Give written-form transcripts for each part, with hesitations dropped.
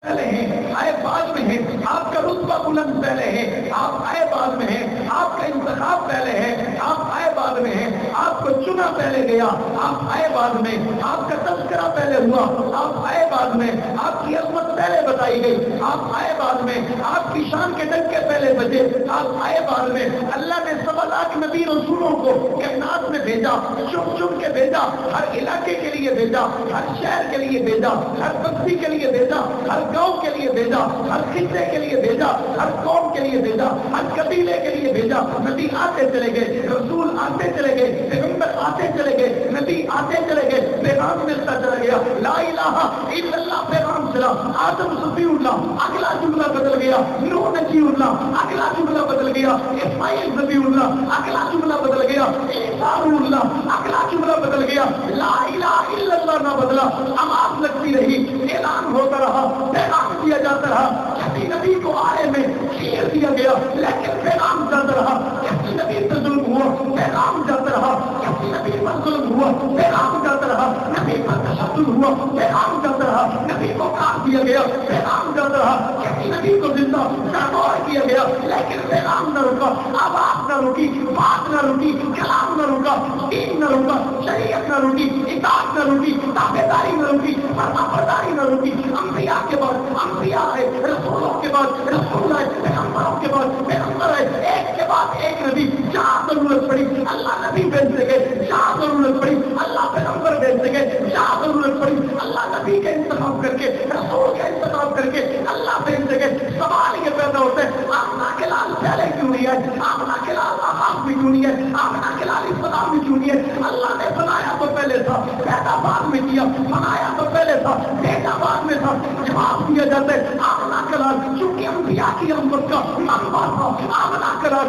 پہلے ہیں، آئے بعد میں ہیں، آپ کا رتبہ بلند پہلے ہے، آپ آئے بعد میں ہیں، آپ کا انتخاب پہلے ہے، آپ آئے بعد میں ہیں، آپ کو چنا پہلے گیا، آپ آئے بعد میں، آپ کا تذکرہ پہلے ہوا، آپ آئے بعد میں، آپ کی عظمت پہلے بتائی گئی، آپ آئے بعد میں، آپ کی شان کے ڈنکے پہلے بجے، آپ آئے بعد میں۔ اللہ نے 1.25 لاکھ نبی رسولوں کو کائنات میں بھیجا، چن چن کے بھیجا، ہر علاقے کے لیے بھیجا، ہر شہر کے لیے بھیجا، ہر بستی کے لیے بھیجا، ہر گاؤں کے لیے بھیجا، ہر خطے کے لیے بھیجا، ہر قوم کے لیے بھیجا، ہر قبیلے کے لیے بھیجا۔ نبی آتے چلے گئے، رسول آتے چلے گئے، پیغمبر آتے چلے گئے، نبی آتے چلے گئے، پیغام ملتا چلا گیا، لا الہ الا اللہ پیغام چلا۔ آدم صفی اللہ، اگلا جملہ بدل گیا، نوح نجی اللہ، اگلا جملہ بدل گیا، اسماعیل نبی اللہ، اگلا جملہ بدل گیا، عیسیٰ اللہ، اگلا جملہ بدل گیا۔ لا الہ الا اللہ نہ بدلا، آواز لگتی رہی، اعلان ہوتا رہا، پیغام دیا جاتا رہا۔ کسی نبی کو آئے میں چیر دیا گیا لیکن پیغام جاتا رہا، کسی نبی پر ظلم ہوا پیغام جاتا رہا، کسی نبی پر ظلم ہوا پیغام جاتا رہا، نبی پر تشدد ہوا پیغام جاتا رہا، نبی کو کاٹ دیا گیا پیغام جاتا رہا، کسی نبی کو زندہ سرمار کیا گیا لیکن پیغام نہ رکا، آواز نہ رکی، بات نہ رکی، کلام نہ رکا، دین نہ رکا، شریعت نہ رکی، اطاعت نہ رکی، تابعداری نہ رکی، فرما برداری نہ رکی۔ انبیاء کے بعد انبیاء آئے، رسولوں کے بعد رسول آئے، پیغمبروں کے بعد پیغمبر آئے، ایک کے بعد ایک نبی۔ جہاں ضرورت پڑی اللہ نبی بھیجتے گئے، جہاں ضرورت پڑی اللہ پیغمبر بھیجتے گئے، جہاں ضرورت پڑی اللہ نبی کا انتخاب کر کے، رسول کا انتخاب کر کے اللہ بھیجتے گئے۔ سوال یہ پیدا ہوتا ہے آمنہ کے لال پہلے کیوں نہیں ہے؟ آمنہ کے لال آغاز میں کیوں نہیں ہے؟ آمنہ کے لال ابتدا میں کیوں نہیں ہے؟ اللہ نے بنایا تو پہلے تھا، پیدا بعد میں کیا، بنایا تو پہلے تھا، بھیجا بعد میں تھا۔ جواب دیا جاتا ہے آمنہ کے لال چونکہ انبیاء کی امت کا منبع تھا، آمنہ کے لال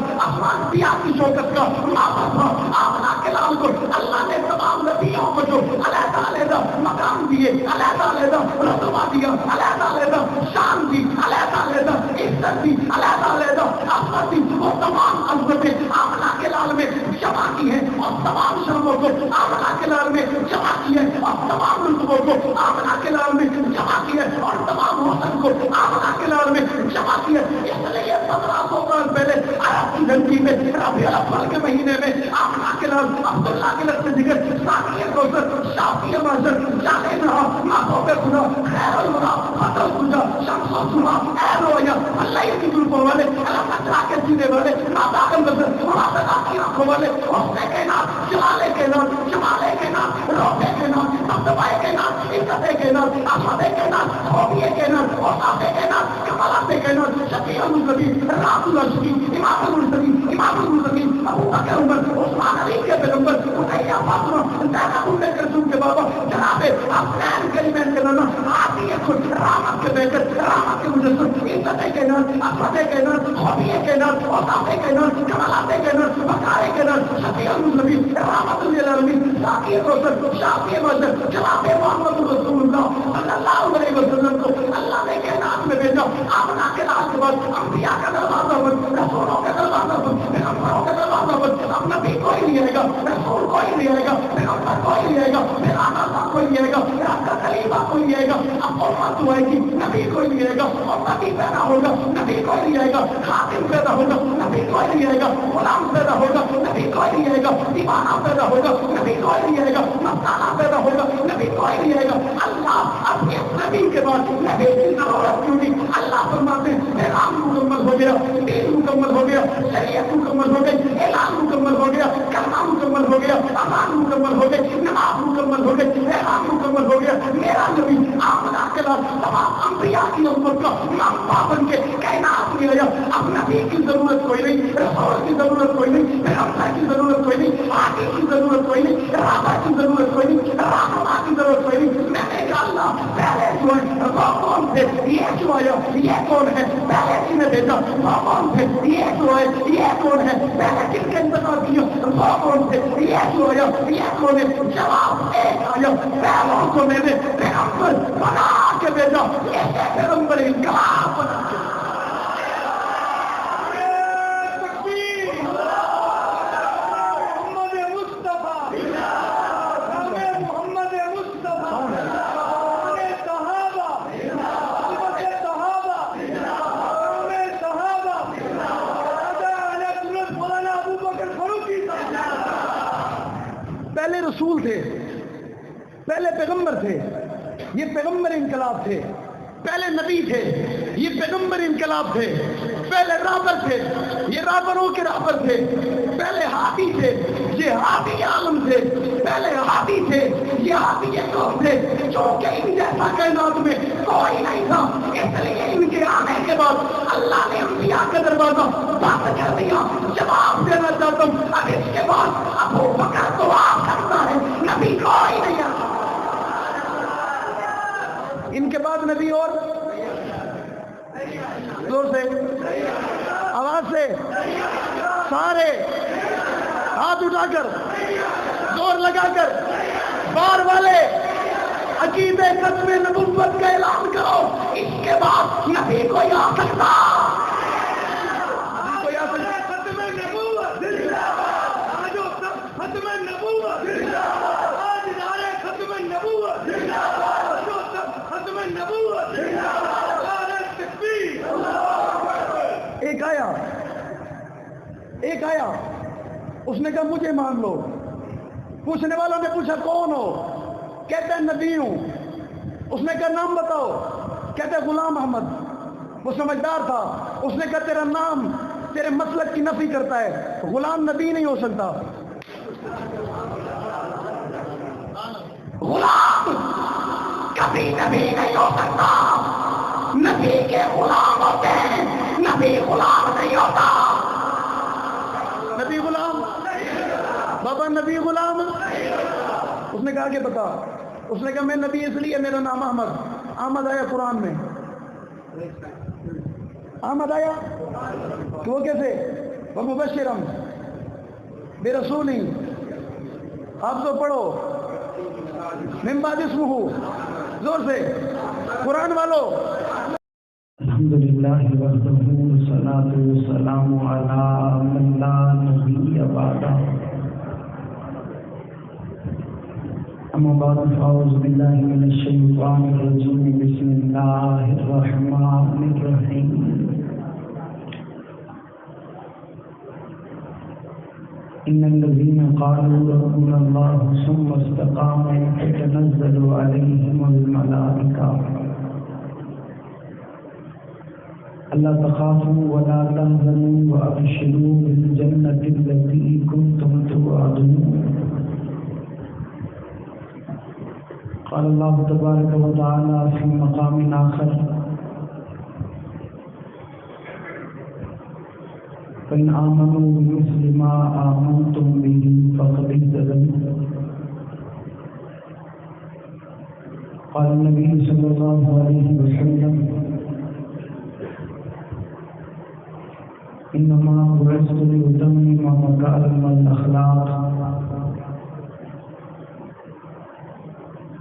انبیاء کی شوکت کا منبع تھا۔ آمنہ کے لال کو اللہ نے تمام نبیوں کو جو علیحدہ علیحدہ مقام دیے، علیحدہ علیحدہ رتبہ دیا، علیحدہ علیحدہ شان دی، علیحدہ علیحدہ عزت دی، علیحدہ علیحدہ عظمت دی، وہ تمام عظمتیں آمنہ کے لال میں جمع کی ہیں اور تمام شانوں کو آمنہ کے لال میں جمع کی ہے اور تمام رتبوں کو آمنہ کے لال میں جمع کی ہے اور تمام حسن کو آمنہ کے لال میں جمع کی ہے۔ اس لیے 1700 سال پہلے عرب کی دھرتی میں ربیع الاول کے مہینے میں آمنہ کے لال عبداللہ کے لفظ ذکر، ثانی کوثر، شافی معاشر، جانب رہا، ماتوں پہ خدا، خیر الورا، فتح الخجا، شمس الصبح، اے رویا، اللہ کی گروپوں والے، اللہ فترہ کے سینے والے، آدھاغ البصر، مرادہ کی آنکھوں والے، حسن کے نام، جلالے کے نام، جمالے کے نام، روحے کے نام، مقدبائے کے نام، عزتے کے نام، احمدے کے نام، خوبیے کے نام، اوصافے کے نام، کمالاتے کے نام، شفیع المرسلین، رات الرشدین، امام المرسلین، امام المرسلین، ابو بکر عمر، عثمان علی کے پیغمبر، رقیہ فاطمہ، زینب ام کلثوم کے بابا، جناب حسین کریمین کے نانا، عاطیہ خود، رحمت کے بیٹے، رحمت کے مجسم، عزتے کے نام، احمدے کے نام، خوبیے کے نام، اوصافے کے نام، کمالاتے کے نام، بکارے کے نام، شفیع المرسلین، رحمت للعالمین، ذاکر کوثر، شافی معاشر، جناب محمد رسول اللہ صلی اللہ علیہ وسلم کو اللہ نے کائنات میں بھیجا۔ آمنہ کے لال کے بعد انبیاء کا دروازہ بند، رسولوں کا دروازہ بند، پیغمبروں کا دروازہ بند۔ اب نبی کوئی نہیں آئے گا، رسول کوئی نہیں آئے گا، پیغمبر کوئی نہیں آئے گا، پیغمبر کوئی نہیں آئے گا، رب کا خلیفہ کوئی نہیں آئے گا۔ اب امت آئے گی، نبی کوئی نہیں آئے گا، اور نبی پیدا ہوگا، نبی کوئی نہیں آئے گا، خاتم پیدا ہوگا، نبی کوئی نہیں آئے گا، غلام پیدا ہوگا، نبی کوئی نہیں آئے گا، دیوانہ پیدا ہوگا، نبی کوئی نہیں آئے گا، مستانہ پیدا ہوگا، نبی کوئی نہیں آئے گا۔ اللہ اب اس نبی کے بعد نبی کی ضرورت کیوں نہیں؟ اللہ فرماتے ہیں پیغام مکمل ہو گیا، دین مکمل ہو گیا، شریعت مکمل ہو گئی، اعلان مکمل ہو گیا، کلمہ مکمل ہو گیا، اذان مکمل ہو گئی، نماز مکمل ہو گئی، پیغام مکمل ہو گیا۔ میرا نبی آمنہ کے بعد تمام انبیاء کی امت کا منبع بن کے کائنات میں آیا۔ اب نبی کی ضرورت کوئی نہیں، رسول کی ضرورت کوئی نہیں، پیغمبر کی ضرورت کوئی نہیں، آگے کی ضرورت کوئی نہیں، راہبہ کی ضرورت کوئی نہیں، رہنما کی ضرورت کوئی نہیں۔ میں نے کہا اللہ پہلے جو ہے وہ کون تھے؟ یہ جو آیا یہ کون ہے؟ پہلے کس نے بھیجا؟ وہ کون تھے؟ یہ جو آئے یہ کون ہے؟ پہلے کس کا انتخاب کیا؟ وہ کون تھے؟ یہ جو آیا یہ کون ہے؟ جواب ایک آیا، پہلوں کو میں نے پیغمبر بنا کے بھیجا، یہ پیغمبر انقلاب بنا کے تھے، پہلے پیغمبر تھے، یہ پیغمبر انقلاب تھے، پہلے نبی تھے، یہ پیغمبر انقلاب تھے، پہلے رابر تھے، یہ رابروں کے رابر تھے، پہلے ہادی تھے، یہ ہادی عالم تھے، پہلے ہادی تھے، یہ ہادی قوم تھے، چونکہ ان جیسا کائنات میں کوئی نہیں تھا، اس لیے ان کے آنے کے بعد اللہ نے انبیاء کا دروازہ بند کر دیا۔ جواب دینا چاہتا ہوں، اب اس کے بعد ابو بکر دعا کرتا ہے، نبی کوئی نہیں آتا، ان کے بعد نبی اور زور سے آواز سے سارے ہاتھ اٹھا کر زور لگا کر بار والے عقیدے ختم نبوت کا اعلان کرو، اس کے بعد نبی کوئی آ سکتا، کوئی آ سکتا، ختم نبوت ختم نبوت آج نعرے ختم نبوت ختم نبوت ایک آیا اس نے کہا مجھے مان لو، پوچھنے والوں نے پوچھا کون ہو، کہتا ہے نبی ہوں، اس نے کہا نام بتاؤ، کہتا ہے غلام احمد، وہ سمجھدار تھا، اس نے کہا تیرا نام تیرے مسلک کی نفی کرتا ہے، غلام نبی نہیں ہو سکتا، غلام کبھی نبی نہیں ہو سکتا، نبی کے غلام ہوتے ہیں، نبی غلام نہیں ہوتا، نبی غلام بابا نبی غلام، اس نے کہا کہ بتا، اس نے کہا میں نبی اس لیے میرا نام احمد، احمد آیا قرآن میں، احمد آیا کہ وہ کیسے وہ مبشرم بے رسولی، آپ تو پڑھو من بعد اسمہ، زور سے قرآن والو، الحمدللہ وحدہ والصلاۃ والسلام علی من لا نبی بعدہ، اما بعد فاعوذ باللہ من الشیطان الرجیم، بسم اللہ الرحمن الرحیم، ان الذین قالوا ربنا اللہ ثم استقاموا تتنزل علیہم الملائکہ الا تخافوا ولا تحزنوا وابشروا بالجنة التي كنتم توعدون۔ قال الله تبارك وتعالى في مقام آخر: فإن آمنوا بمثل ما آمنتم به فقد اهتدوا۔ قال النبي صلى الله عليه وسلم: انما بعثت لاتمم مكارم الاخلاق۔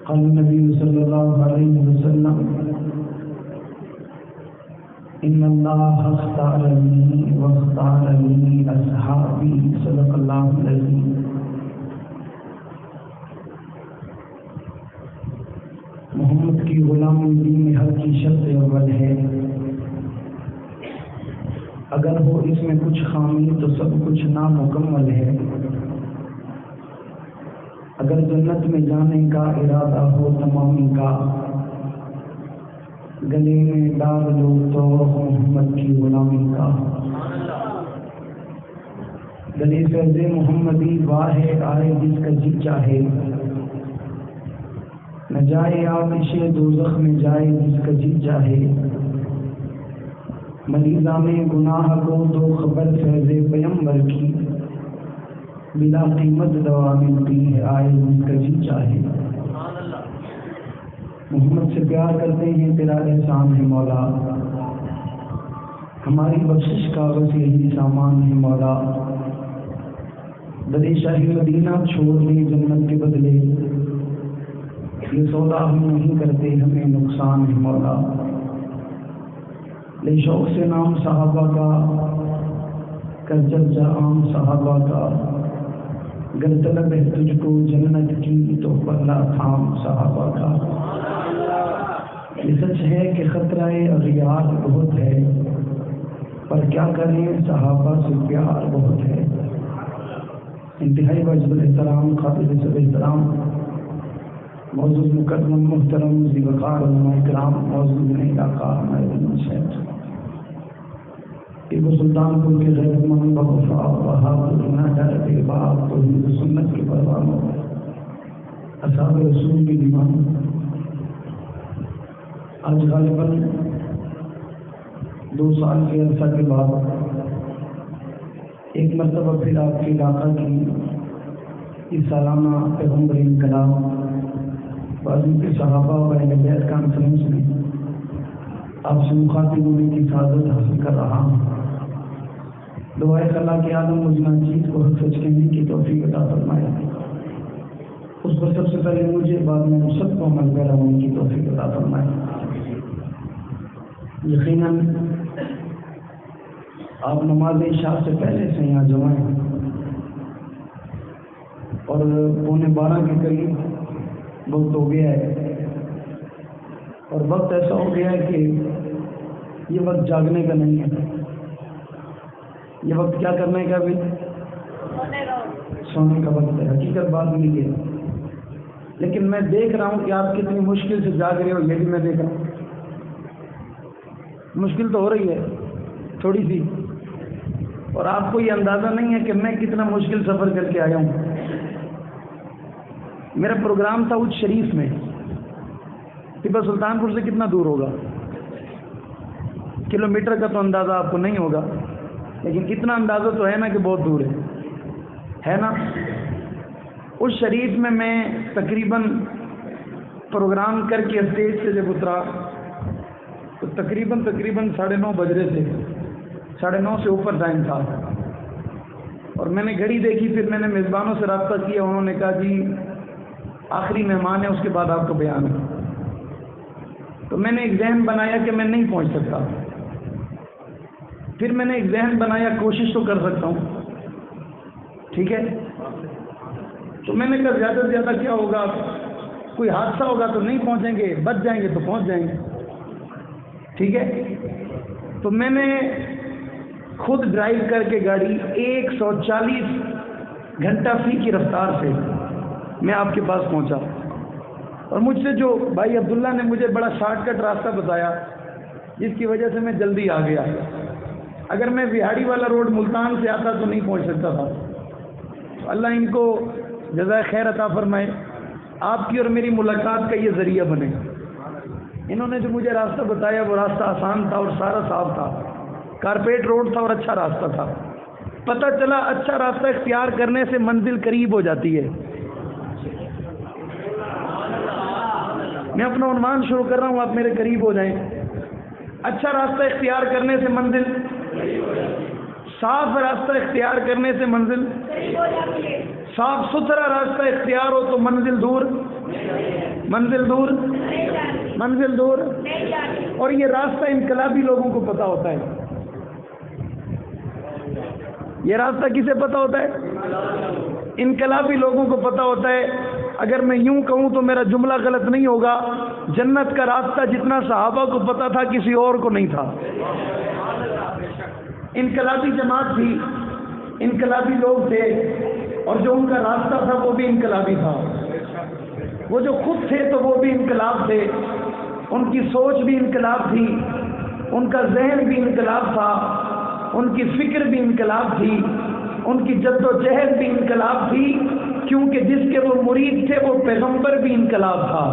قال النبي صلى الله عليه وسلم: ان الله اختارني واختار لي اصحابي، صدق الله العظيم۔ محمد کی غلامی دین حق کی شرط اول ہے، اگر ہو اس میں کچھ خامی تو سب کچھ نامکمل ہے۔ اگر جنت میں جانے کا ارادہ ہو تمامی کا، گلے میں ڈال لو تو محمد کی غلامی کا۔ گلے فیض محمدی واہ آئے جس کا جی چاہے، نہ جائے آتش دوزخ میں جائے جس کا جی چاہے۔ مریضان گناہ کو دو خبر فیض پیمبر کی، بلا قیمت دوا ملتی ہے آئے جس کا جی چاہے۔ محمد سے پیار کرتے ہیں تیرا احسان ہے مولا، ہماری بخشش کا بس یہی سامان ہے مولا۔ دل شاہی مدینہ چھوڑ دیں جنت کے بدلے، یہ سودا ہم نہیں کرتے ہمیں نقصان ہے مولا۔ لے شوق سے نام صحابہ کا، کر چرچا عام صحابہ کا، گر طلب ہے تجھ کو جنت کی تو پلہ تھام صحابہ کا۔ یہ سچ ہے کہ خطرہ اغیار بہت ہے، پر کیا کریں صحابہ سے پیار بہت ہے۔ انتہائی واجب الاحترام قابل سب احترام معزز مکرم محترم ذی وقار علماء کرام معزز علاقہ ہمارے شہر ٹیپو سلطان پور کے غیرت مند وفا وہاب عنایت باب توحید سنت کے پروانوں اصحاب رسول کی دیوان آج غالباً 2 سال کے عرصہ کے بعد ایک مرتبہ پھر آپ کے علاقہ کی اس سالانہ پیغمبر انقلاب بعض کے صحابہ و اہل بیت کانفرنس میں آپ سے مخاطب ہونے کی سعادت حاصل کر رہا ہوں۔ دعائے اللہ کے عالم مجمع چیز کو حق سچ کہنے کی توفیق عطا فرمائے، اس پر سب سے پہلے مجھے بعد میں سب کو عمل پیرا ہونے کی توفیق عطا فرمائے۔ یقیناً آپ نماز عشاء سے پہلے سے یہاں جمع ہیں اور 11:15 کے قریب وقت ہو گیا ہے، اور وقت ایسا ہو گیا ہے کہ یہ وقت جاگنے کا نہیں ہے، یہ وقت کیا کرنے کا بھی سونے کا وقت ہے۔ حقیقت بات نہیں ہے، لیکن میں دیکھ رہا ہوں کہ آپ کتنی مشکل سے جاگ رہے ہو، یہ بھی میں دیکھ رہا ہوں۔ مشکل تو ہو رہی ہے تھوڑی سی، اور آپ کو یہ اندازہ نہیں ہے کہ میں کتنا مشکل سفر کر کے آیا ہوں۔ میرا پروگرام تھا اچ شریف میں، ٹیپو سلطان پور سے کتنا دور ہوگا، کلومیٹر کا تو اندازہ آپ کو نہیں ہوگا، لیکن اتنا اندازہ تو ہے نا کہ بہت دور ہے نا۔ اس شریف میں تقریباً پروگرام کر کے اسٹیج سے جب اترا تو تقریباً 9:30 بج رہے تھے، 9:30 سے اوپر ٹائم تھا، اور میں نے گھڑی دیکھی، پھر میں نے میزبانوں سے رابطہ کیا، انہوں نے کہا جی آخری مہمان ہے، اس کے بعد آپ کو بیان ہے۔ تو میں نے ایک ذہن بنایا کہ میں نہیں پہنچ سکتا، پھر میں نے ایک ذہن بنایا کوشش تو کر سکتا ہوں، ٹھیک ہے۔ تو میں نے کہا زیادہ سے زیادہ کیا ہوگا، کوئی حادثہ ہوگا تو نہیں پہنچیں گے، بچ جائیں گے تو پہنچ جائیں گے، ٹھیک ہے۔ تو میں نے خود ڈرائیو کر کے گاڑی 140 گھنٹہ فی کی رفتار سے میں آپ کے پاس پہنچا، اور مجھ سے جو بھائی عبداللہ نے مجھے بڑا شارٹ کٹ راستہ بتایا، جس کی وجہ سے میں جلدی آ گیا۔ اگر میں بہاڑی والا روڈ ملتان سے آتا تو نہیں پہنچ سکتا تھا۔ تو اللہ ان کو جزائے خیر عطا فرمائے، آپ کی اور میری ملاقات کا یہ ذریعہ بنے۔ انہوں نے جو مجھے راستہ بتایا وہ راستہ آسان تھا اور سارا صاف تھا، کارپیٹ روڈ تھا اور اچھا راستہ تھا۔ پتہ چلا اچھا راستہ اختیار کرنے سے منزل قریب ہو جاتی ہے۔ میں اپنا عنوان شروع کر رہا ہوں، آپ میرے قریب ہو جائیں۔ اچھا راستہ اختیار کرنے سے منزل، صاف راستہ اختیار کرنے سے منزل، صاف ستھرا راستہ اختیار ہو تو منزل دور، منزل دور، منزل دور۔ اور یہ راستہ انقلابی لوگوں کو پتہ ہوتا ہے۔ یہ راستہ کسے پتہ ہوتا ہے؟ انقلابی لوگوں کو پتہ ہوتا ہے۔ اگر میں یوں کہوں تو میرا جملہ غلط نہیں ہوگا، جنت کا راستہ جتنا صحابہ کو پتہ تھا کسی اور کو نہیں تھا۔ انقلابی جماعت تھی، انقلابی لوگ تھے، اور جو ان کا راستہ تھا وہ بھی انقلابی تھا۔ وہ جو خود تھے تو وہ بھی انقلاب تھے، ان کی سوچ بھی انقلاب تھی، ان کا ذہن بھی انقلاب تھا، ان کی فکر بھی انقلاب تھی، ان کی جد و جہد بھی انقلاب تھی، کیونکہ جس کے وہ مرید تھے وہ پیغمبر بھی انقلاب تھا۔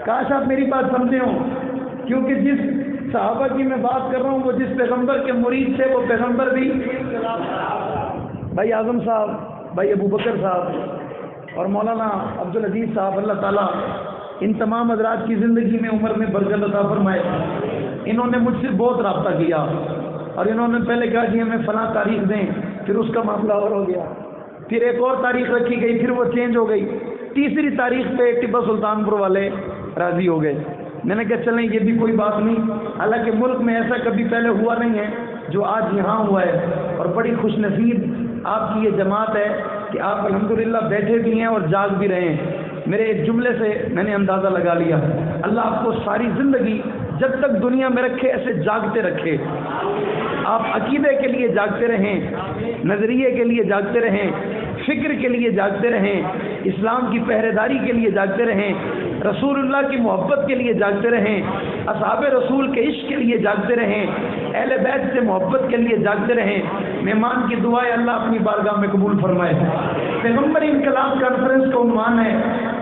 کاش آپ میری بات سمجھے ہوں، کیونکہ جس صحابہ کی میں بات کر رہا ہوں وہ جس پیغمبر کے مرید تھے وہ پیغمبر بھی۔ بھائی اعظم صاحب، بھائی ابو بکر صاحب اور مولانا عبدالعزیز صاحب، اللہ تعالیٰ ان تمام حضرات کی زندگی میں عمر میں برکت عطا فرمائے۔ انہوں نے مجھ سے بہت رابطہ کیا، اور انہوں نے پہلے کہا کہ ہمیں فلاں تاریخ دیں، پھر اس کا معاملہ اور ہو گیا، پھر ایک اور تاریخ رکھی گئی، پھر وہ چینج ہو گئی، تیسری تاریخ پہ ٹیپو سلطان پور والے راضی ہو گئے۔ میں نے کہا چلیں یہ بھی کوئی بات نہیں، حالانکہ ملک میں ایسا کبھی پہلے ہوا نہیں ہے جو آج یہاں ہوا ہے، اور بڑی خوش نصیب آپ کی یہ جماعت ہے کہ آپ الحمدللہ بیٹھے بھی ہیں اور جاگ بھی رہے ہیں۔ میرے ایک جملے سے میں نے اندازہ لگا لیا اللہ آپ کو ساری زندگی جب تک دنیا میں رکھے ایسے جاگتے رکھے. آپ عقیدے کے لیے جاگتے رہیں, نظریے کے لیے جاگتے رہیں, فکر کے لیے جاگتے رہیں, اسلام کی پہرے داری کے لیے جاگتے رہیں, رسول اللہ کی محبت کے لیے جاگتے رہیں, اصحاب رسول کے عشق کے لیے جاگتے رہیں, اہل بیت سے محبت کے لیے جاگتے رہیں. مہمان کی دعائیں اللہ اپنی بارگاہ میں قبول فرمائے. پیغمبر انقلاب کانفرنس کا عنوان ہے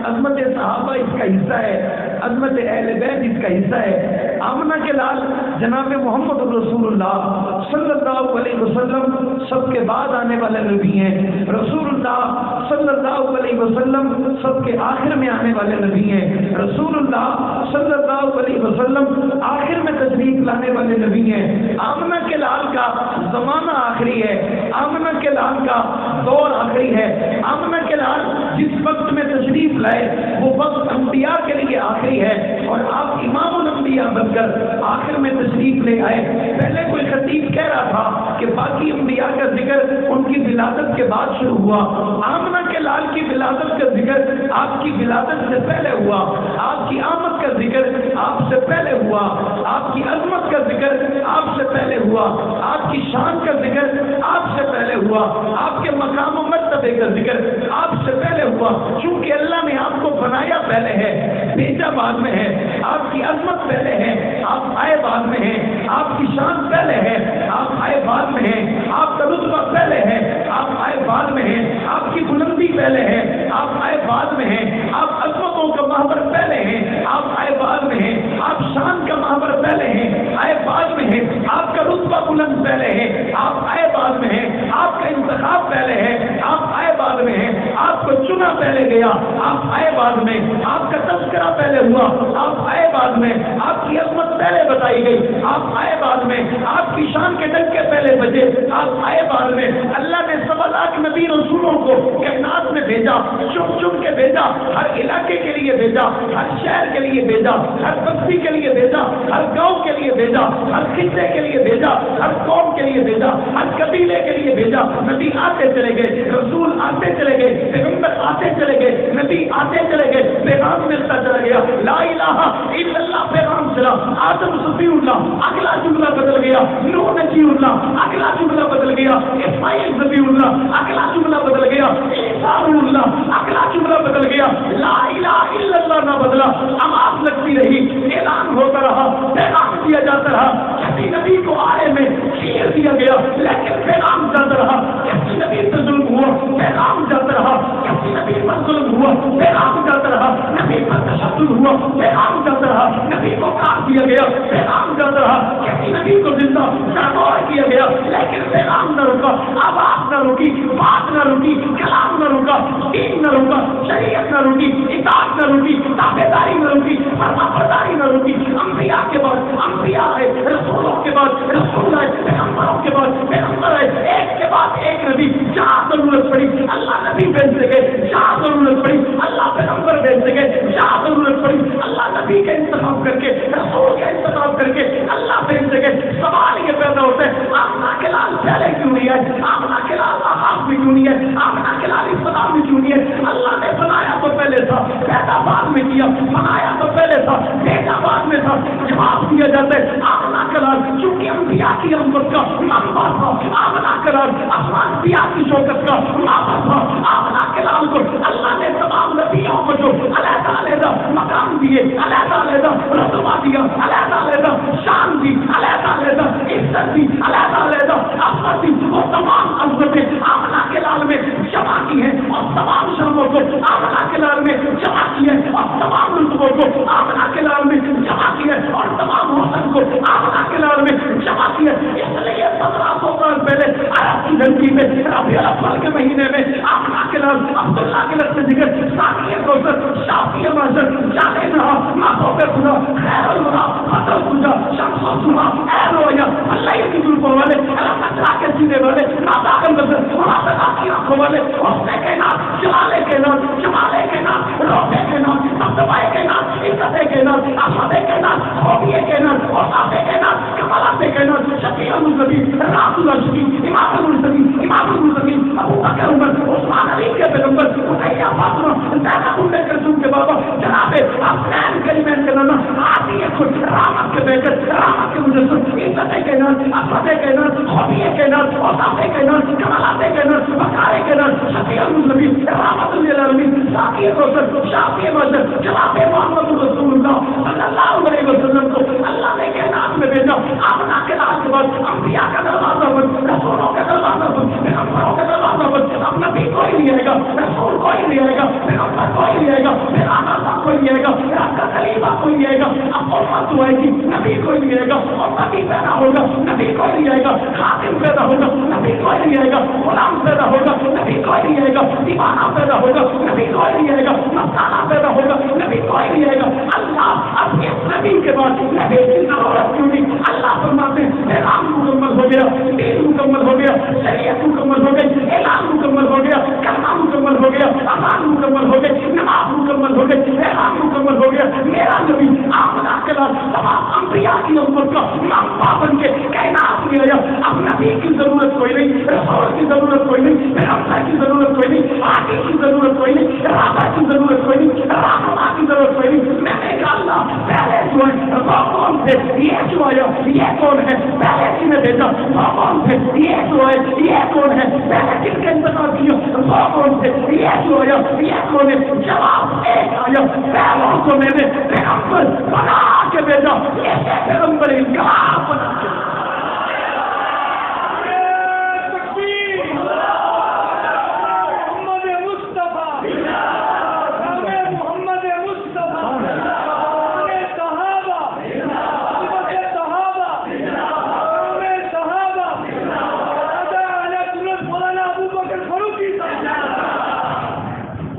عظمت صحابہ اس کا حصہ ہے, عظمت اہل بیت اس کا حصہ ہے. آمنہ کے لال جناب محمد رسول اللہ صلی اللہ علیہ وسلم سب کے بعد آنے والے نبی ہیں. رسول اللہ صلی اللہ علیہ وسلم سب کے آخر میں آنے والے نبی ہیں. رسول اللہ صلی اللہ علیہ وسلم آخر میں تشریف لانے والے نبی ہیں. آمنہ کے لال کا زمانہ آخری ہے, آمنہ کے لال کا دور آخری ہے. آمنہ کے لال جس وقت میں تشریف لائے وہ وقت انبیاء کے لیے آخری ہے, اور آپ امام الانبیاء بن کر آخر میں تشریف لے آئے. پہلے کوئی خطیب کہہ رہا تھا کہ باقی انبیاء کا ذکر ان کی ولادت کے بعد شروع ہوا. آمنہ کے لال کی ولادت کا ذکر آپ کی ولادت سے پہلے ہوا, آپ کی آمد کا ذکر آپ سے پہلے ہوا, آپ کی عظمت کا ذکر آپ سے پہلے ہوا, آپ کی شان کا ذکر آپ سے پہلے ہوا, آپ کے مقام و مرتبے کا ذکر آپ سے پہلے ہوا. چونکہ اللہ نے آپ کو بنایا پہلے ہے, بھیجا بعد میں ہے. آپ کی عظمت پہلے ہے, آپ آئے بعد میں ہیں. آپ کی شان پہلے ہے, آپ آئے بعد میں ہیں. آپ کا رتبہ پہلے ہے, آپ آئے بعد میں ہیں. آپ کی بلندی پہلے ہے, آپ آئے بعد میں ہیں. آپ عظمتوں کا محور پہلے ہیں, آپ آئے بعد میں ہیں. آپ شان کا محور پہلے ہیں, آئے بعد میں ہیں. آپ کا رتبہ بلند پہلے ہے, آپ آئے بعد میں ہیں. آپ کا انتخاب پہلے ہے, آپ آئے بعد میں ہیں. آپ کو چنا پہلے گیا, آپ آئے بعد میں. آپ کا تذکرہ پہلے ہوا, آپ آئے بعد میں. آپ کی عظمت پہلے بتائی گئی, آپ آئے بعد میں. آپ کی شان کے ڈنکے پہلے بجے, آپ آئے بعد میں. اللہ نے 1.25 لاکھ نبی رسولوں کو کائنات میں بھیجا, چن چن کے بھیجا, ہر علاقے کے لیے بھیجا, ہر شہر کے لیے بھیجا, ہر بستی کے لیے بھیجا, ہر گاؤں کے لیے بھیجا, ہر خطے کے لیے بھیجا, ہر قوم کے لیے بھیجا, ہر قبیلے کے لیے بھیجا. نبی آتے چلے گئے, رسول آتے چلے گئے, پیغمبر آتے چلے گئے, نبی آتے چلے گئے, پیغام ملتا چلا گیا. لا الہ الا اللہ پیغام چلا. آدم صفی اللہ, اگلا جملہ بدل گیا. نوح نجی اللہ, اگلا جملہ بدل گیا. اسماعیل ذبی اللہ, اگلا جملہ بدل گیا. عیسیٰ اللہ, اگلا جملہ بدل گیا. لا الہ الا اللہ نہ بدلا, آواز لگتی رہی, اعلان ہوتا رہا, پیغام دیا جاتا رہا. کسی نبی کو آئے میں چیر دیا گیا, لیکن پیغام جاتا رہا. کسی نبی پر ظلم ہوا, پیغام جاتا رہا. کسی نبی پر ظلم ہوا, پیغام جاتا رہا. نبی پر تشدد ہوا, پیغام جاتا رہا. نبی کو کاٹ دیا گیا, پیغام جاتا رہا. کسی نبی کو زندہ سرگور کیا گیا, لیکن پیغام نہ رکا, آواز نہ رکی, بات نہ رکی, کلام نہ رکا, دین نہ رکا, شریعت نہ رکی, اطاعت نہ رکی, تابعداری نہ رکی, فرمانبرداری نہ رکی. انبیاء کے بعد انبیاء آئے, رسولوں کے بعد رسول آئے, پیغمبروں کے بعد پیغمبر آئے. ایک کے بعد ایک نبی, جہاں ضرورت پڑی اللہ نبی بھیجتے گئے, جہاں ضرورت پڑی اللہ پیغمبر بھیجتے گئے, جہاں ضرورت پڑی اللہ نبی کا انتخاب کر کے, رسول کا انتخاب کر کے اللہ بھیجتے گئے. سوال یہ پیدا ہوتا ہے, آمنہ کے لال پہلے کیوں نہیں ہے, آمنہ کے لال آغاز میں کیوں نہیں ہے, آمنہ کے لال ابتدا میں کیوں نہیں ہے. اللہ نے بنایا تو پہلے تھا, پیدا بعد میں کیا, بنایا تو پہلے تھا, بھیجا بعد میں تھا. جواب دیا جاتا ہے آمنہ کے لال چونکہ انبیاء کی امت کا منبع تھا, آمنہ کے لال انبیاء کی شوکت کا منبع تھا. آمنہ کے لال کو اللہ نے تمام نبیوں کو جو علیحدہ مقام دیے, علیحدہ رتبہ دیا, علیحدہ شان دی, علیحدہ عزت دی, علیحدہ عظمت دی, وہ تمام عظمتیں آمنہ کے لال میں جمع کی ہیں, اور تمام شانوں کو آمنہ کے لال میں جمع کی ہے, اور تمام رتبوں کو آمنہ کے لال میں جمع کی ہے, اور تمام حسن کو آمنہ کے لال میں جمع کی ہے. اس لیے 1700 سال پہلے عرب کی دھرتی میں ربیع الاول کے مہینے میں آمنہ کے لال عبداللہ کے لفظ ذکر, ثانیہ کوثر, شافیہ محشر, جانے رہا, ماتوں پہ خدا, خیر الورا, فضل خدا, شمس و ضحیٰ, اے رویا, اللہ کی ظلم والے, اللہ تقرا کے سینے والے, ناداغ نظر, منافقہ کی آنکھوں والے, حسن کے نام, جلالے کے نام, جمالے کے نام, روبے کے نام, دبدبائے کے نام, عزت کے نام, احمد کے نام, خوبیے کے نام, اوصاف کے نام, کمالات کے نام, شفیع المذنبین, رسول الشفیع, امام المرسلین, امام المرسلین, ابو بکر عمر, عثمان علی کے پیغمبر, رقیہ فاطمہ, زینب ام کلثوم کے بابا جناب افغان کریمین کے نام آتی ہے کچھ رامت کے بیٹے رامت کے مجسم عزت کے نام فتح کے نام خوبیے کے نام اوصافے کے نام کمالاتے کے نام بکارے کے نام شفیع النبی رحمت للعالمین ذاتی روشن شافی مجد جناب محمد رسول اللہ صلی اللہ علیہ وسلم کو اللہ نے کائنات میں بھیجا آمنا کے نام کے بعد انبیاء کا دروازہ بند رسولوں کا دروازہ بند پیغمبروں کا دروازہ بند اب نبی کوئی نہیں آئے گا رسول کوئی نہیں آئے گا پیغمبر کوئی نہیں آئے گا پیغمبر کوئی نہیں آئے گا رب کا خلیفہ کوئی نہیں آئے گا اب امت تو آئے گی نبی کوئی نہیں آئے گا اور نبی پیدا ہوگا نبی کوئی نہیں آئے گا خاتم پیدا ہوگا نبی کوئی نہیں آئے گا غلام پیدا ہوگا نبی کوئی نہیں آئے گا دیوانہ پیدا ہوگا نبی کوئی نہیں آئے گا مستانہ پیدا ہوگا نبی کوئی نہیں آئے گا اللہ اب اس نبی کے بعد نبی کی ضرورت کیوں نہیں اللہ فرماتے ہیں پیغام مکمل ہو گیا دین مکمل ہو گیا شریعت مکمل ہو گئی اعلان مکمل ہو گیا کلمہ مکمل ہو گیا اذان مکمل ہو گئی نماز مکمل ہو گئی پیغام مکمل ہو گیا میرا نبی آمنہ کے بعد تمام انبیاء کی امت کا امام بابن کے کائنات میں آیا اب نبی کی ضرورت کوئی نہیں رسول کی ضرورت کوئی نہیں پیغمبر کی ضرورت کوئی نہیں آگے کی ضرورت کوئی نہیں رابع کی ضرورت کوئی نہیں رہنما کی ضرورت کوئی نہیں میں نے کہا اللہ پہلے جو ہے وہ کون تھے یہ جو آیا یہ کون ہے پہلے کس نے بھیجا وہ کون تھے یہ جو ہے یہ کون ہے پہلے کس کا انتخاب کیا وہ کون تھے یہ جو آیا یہ کون ہے جواب ایک آیا پہلوں کو میں نے پیغمبر بنا کے بھیجا ایسے پیغمبر انقلاب بنا کے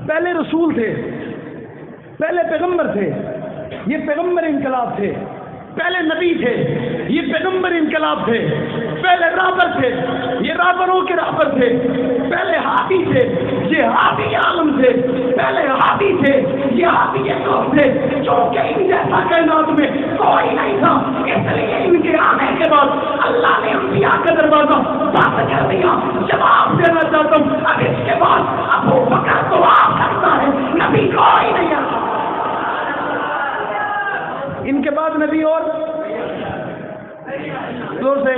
پہلے رسول تھے پہلے پیغمبر تھے یہ پیغمبر انقلاب تھے پہلے نبی تھے یہ پیغمبر انقلاب تھے پہلے رابر تھے یہ رابروں کے رابر تھے پہلے ہادی تھے یہ ہادی عالم تھے پہلے ہادی تھے یہ ہادی قوم تھے جو کہ ان جیسا کائنات میں کوئی نہیں تھا اس لیے ان کے آنے کے بعد اللہ نے انبیاء کا دروازہ بند کر دیا جواب دینا چاہتا ہوں اب اس کے بعد ابو بکر تو آ سکتا ہے نبی کوئی نہیں آتا ان کے بعد نبی اور زور سے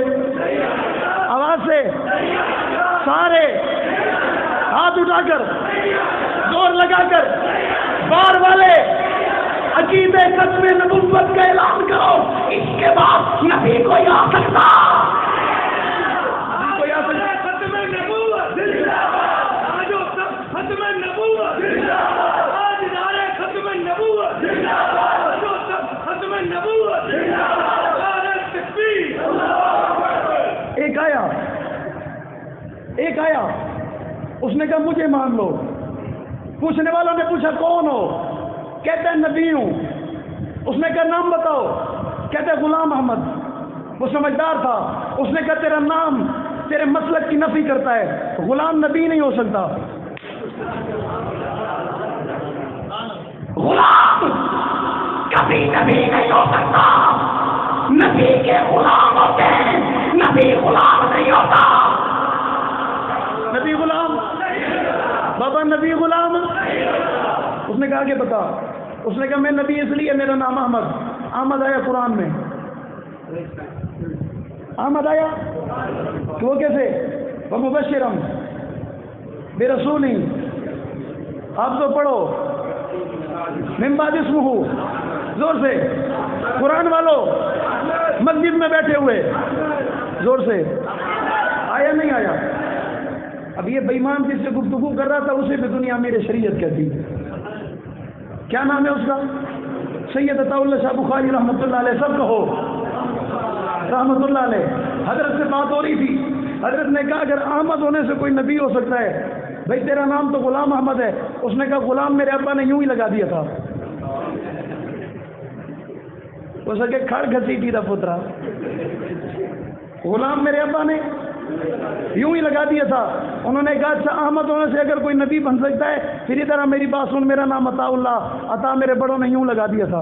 آواز سے سارے ہاتھ اٹھا کر زور لگا کر بار والے عقیدے ختم نبوت کا اعلان کرو اس کے بعد نبی کوئی آ سکتا کوئی آ سکتا ختم نبوت ختم نبوت آج نعرے ختم نبوت ختم نبوت ایک آیا اس نے کہا مجھے مان لو پوچھنے والوں نے پوچھا کون ہو کہتا ہے نبی ہوں اس نے کہا نام بتاؤ کہتا ہے غلام احمد وہ سمجھدار تھا اس نے کہا تیرا نام تیرے مسلک کی نفی کرتا ہے غلام نبی نہیں ہو سکتا غلام کبھی نبی نہیں ہو سکتا نبی کے غلام ہوتے ہیں نبی غلام نہیں ہوتا نبی غلام بابا نبی غلام اس نے کہا کہ بتا اس نے کہا میں نبی اس لیے میرا نام احمد آیا قرآن میں احمد آیا کہ وہ کیسے وہ مبشرم بے رسولی آپ تو پڑھو من بعد اسمہ زور سے قرآن والوں مسجد میں بیٹھے ہوئے زور سے آیا نہیں آیا اب یہ بے ایمان جس سے گفتگو کر رہا تھا اسے بھی دنیا میرے شریعت کہتی کیا نام ہے اس کا سید عطا اللہ شاہ بخاری رحمۃ اللہ علیہ سب کہو رحمۃ اللہ علیہ حضرت سے بات ہو رہی تھی حضرت نے کہا اگر احمد ہونے سے کوئی نبی ہو سکتا ہے بھائی تیرا نام تو غلام احمد ہے اس نے کہا غلام میرے ابا نے یوں ہی لگا دیا تھا وہ سکے کھڑ گھسیٹی تھا پترا غلام میرے ابا نے یوں ہی لگا دیا تھا انہوں نے کہا اچھا احمد ہونے سے اگر کوئی نبی بن سکتا ہے پھر طرح میری بات سن میرا نام عطا اللہ عطا میرے بڑوں نے یوں لگا دیا تھا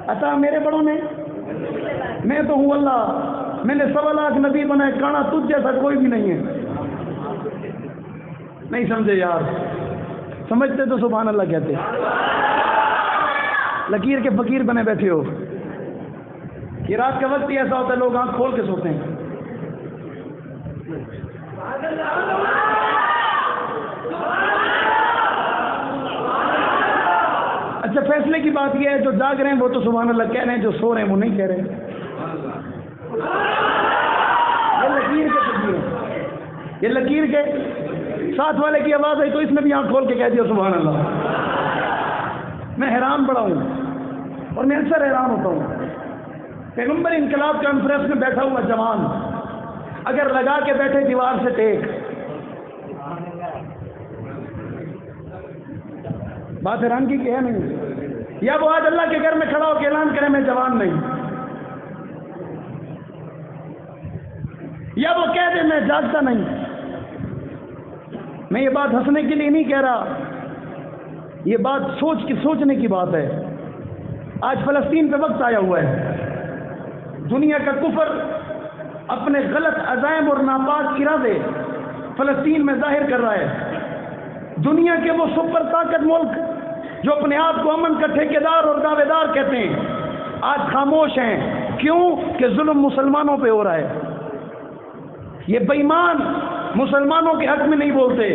عطا میرے بڑوں نے میں تو ہوں اللہ میں نے 1.25 لاکھ نبی بنائے کانا تجھ جیسا کوئی بھی نہیں ہے نہیں سمجھے یار، سمجھتے تو سبحان اللہ کہتے. لکیر کے فقیر بنے بیٹھے ہو. یہ رات کا وقت ہی ایسا ہوتا ہے لوگ آنکھ کھول کے سوتے ہیں. اچھا فیصلے کی بات یہ ہے جو جاگ رہے ہیں وہ تو سبحان اللہ کہہ رہے ہیں، جو سو رہے ہیں وہ نہیں کہہ رہے. یہ لکیر کے فقیر ہیں، یہ لکیر کے ساتھ والے کی آواز آئی تو اس نے بھی آنکھ کھول کے کہہ دیا سبحان اللہ. میں حیران بڑا ہوں اور میں اکثر حیران ہوتا ہوں. پیغمبر انقلاب کانفرنس میں بیٹھا ہوا جوان اگر لگا کے بیٹھے دیوار سے ٹیک، بات حیرانگی کی ہے نہیں؟ یا وہ آج اللہ کے گھر میں کھڑا ہو کے اعلان کرے میں جوان نہیں، یا وہ کہہ دے میں جاگتا نہیں. میں یہ بات ہنسنے کے لیے نہیں کہہ رہا، یہ بات سوچنے کی بات ہے. آج فلسطین پہ وقت آیا ہوا ہے، دنیا کا کفر اپنے غلط عزائم اور ناپاک ارادے فلسطین میں ظاہر کر رہا ہے. دنیا کے وہ سپر طاقت ملک جو اپنے آپ کو امن کا ٹھیکیدار اور دعوے دار کہتے ہیں آج خاموش ہیں. کیوں؟ کہ ظلم مسلمانوں پہ ہو رہا ہے. یہ بے ایمان مسلمانوں کے حق میں نہیں بولتے،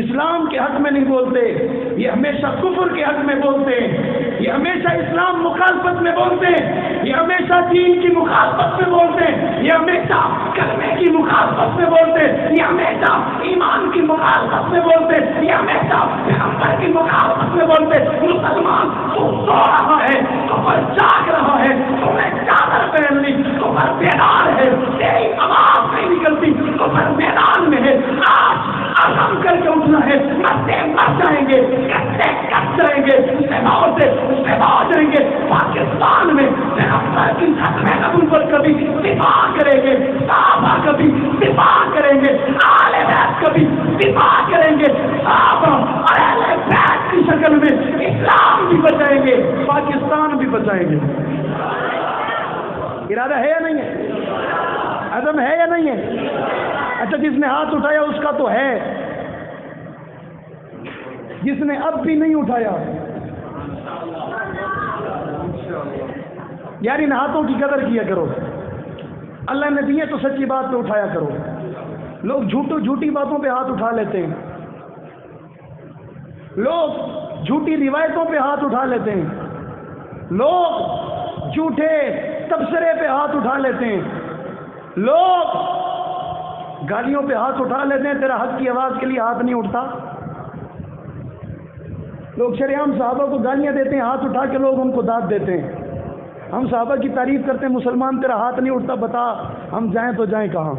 اسلام کے حق میں نہیں بولتے، یہ ہمیشہ کفر کے حق میں بولتے ہیں، یہ ہمیشہ اسلام مخالفت میں بولتے ہیں، یہ ہمیشہ دین کی مخالفت میں بولتے ہیں، یہ ہمیشہ کلمے کی مخالفت میں بولتے ہیں، یہ ہمیشہ ایمان کی مخالفت میں بولتے ہیں، یہ ہمیشہ پیغمبر کی مخالفت میں بولتے ہیں. مسلمان تو سو رہا ہے، کفر جاگ رہا ہے، تم نے چادر پہن لی، کفر بیدار ہے، تیری آواز نہیں نکلتی، کفر میدان میں ہے. آج عزم کر کے اٹھنا ہے، مرتے مر جائیں گے، کٹے کٹ جائیں گے، سیماؤں سے جائیں گے. پاکستان میں پیغمبر کی ختم نبوت کبھی دفاع کریں گے، صحابہ کبھی دفاع کریں گے، آل بیت کبھی دفاع کریں گے، صحابہ اور اہل بیت کی شکل میں اسلام بھی بچائیں گے، پاکستان بھی بچائیں گے. ارادہ ہے یا نہیں ہے؟ عزم ہے یا نہیں ہے؟ اچھا جس نے ہاتھ اٹھایا اس کا تو ہے، جس نے اب بھی نہیں اٹھایا یار ان ہاتھوں کی قدر کیا کرو. اللہ نے دیے تو سچی بات پہ اٹھایا کرو. لوگ جھوٹی باتوں پہ ہاتھ اٹھا لیتے ہیں، لوگ جھوٹی روایتوں پہ ہاتھ اٹھا لیتے ہیں، لوگ جھوٹے تبصرے پہ ہاتھ اٹھا لیتے ہیں، لوگ گالیوں پہ ہاتھ اٹھا لیتے ہیں. تیرا حق کی آواز کے لیے ہاتھ نہیں اٹھتا. لوگ شریعام صحابہ کو گالیاں دیتے ہیں، ہاتھ اٹھا کے لوگ ان کو داد دیتے ہیں. ہم صحابہ کی تعریف کرتے ہیں، مسلمان تیرا ہاتھ نہیں اٹھتا، بتا ہم جائیں تو جائیں کہاں؟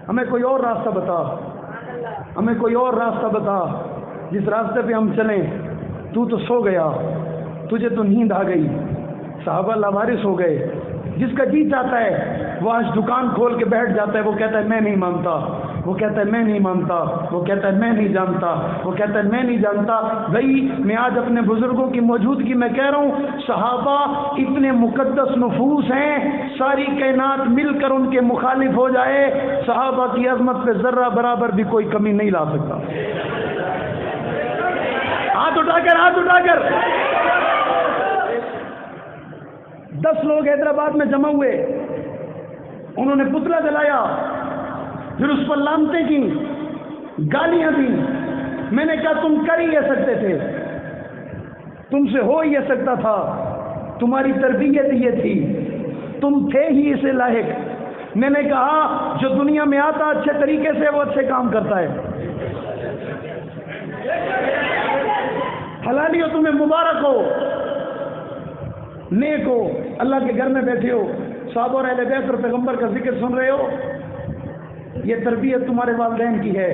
ہمیں کوئی اور راستہ بتا، ہمیں کوئی اور راستہ بتا جس راستے پہ ہم چلیں. تو سو گیا، تجھے تو نیند آ گئی. صحابہ لاوارث ہو گئے. جس کا جی چاہتا ہے وہ آج دکان کھول کے بیٹھ جاتا ہے، وہ کہتا ہے میں نہیں مانتا، وہ کہتا ہے میں نہیں مانتا، وہ کہتا ہے میں نہیں جانتا، وہ کہتا ہے میں نہیں جانتا. بھائی میں آج اپنے بزرگوں کی موجودگی میں کہہ رہا ہوں، صحابہ اتنے مقدس نفوس ہیں، ساری کائنات مل کر ان کے مخالف ہو جائے، صحابہ کی عظمت پہ ذرہ برابر بھی کوئی کمی نہیں لا سکتا. ہاتھ اٹھا کر 10 لوگ حیدرآباد میں جمع ہوئے، انہوں نے پتلا جلایا، پھر اس پر لانتیں کی، گالیاں دی. میں نے کہا تم کر ہی یہ سکتے تھے، تم سے ہو ہی یہ سکتا تھا، تمہاری تربیت یہ تھی، تم تھے ہی اسے لاحق. میں نے کہا جو دنیا میں آتا اچھے طریقے سے وہ اچھے کام کرتا ہے. حلالی ہو، تمہیں مبارک ہو، نیک ہو، اللہ کے گھر میں بیٹھے ہو، صحابہ اور اہل بیت اور پیغمبر کا ذکر سن رہے ہو. یہ تربیت تمہارے والدین کی ہے،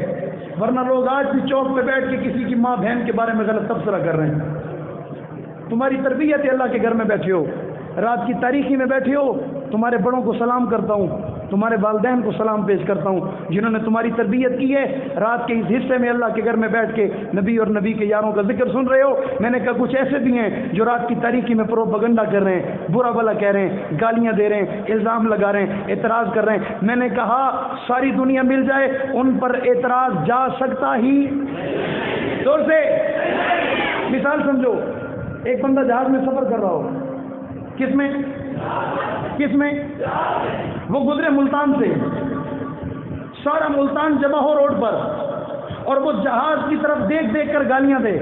ورنہ لوگ آج بھی چوک پہ بیٹھ کے کسی کی ماں بہن کے بارے میں غلط تبصرہ کر رہے ہیں. تمہاری تربیت ہے، اللہ کے گھر میں بیٹھے ہو، رات کی تاریکی میں بیٹھے ہو. تمہارے بڑوں کو سلام کرتا ہوں، تمہارے والدین کو سلام پیش کرتا ہوں جنہوں نے تمہاری تربیت کی ہے. رات کے اس حصے میں اللہ کے گھر میں بیٹھ کے نبی اور نبی کے یاروں کا ذکر سن رہے ہو. میں نے کہا کچھ ایسے بھی ہیں جو رات کی تاریکی میں پروپیگنڈا کر رہے ہیں, برا بھلا کہہ رہے ہیں, گالیاں دے رہے ہیں, الزام لگا رہے ہیں, اعتراض کر رہے ہیں. میں نے کہا ساری دنیا مل جائے ان پر اعتراض جا سکتا ہی. زور سے مثال سمجھو, ایک بندہ جہاز میں سفر کر رہا ہو, کس میں وہ گزرے ملتان سے, سارا ملتان جمع ہو روڈ پر, اور وہ جہاز کی طرف دیکھ کر گالیاں دے.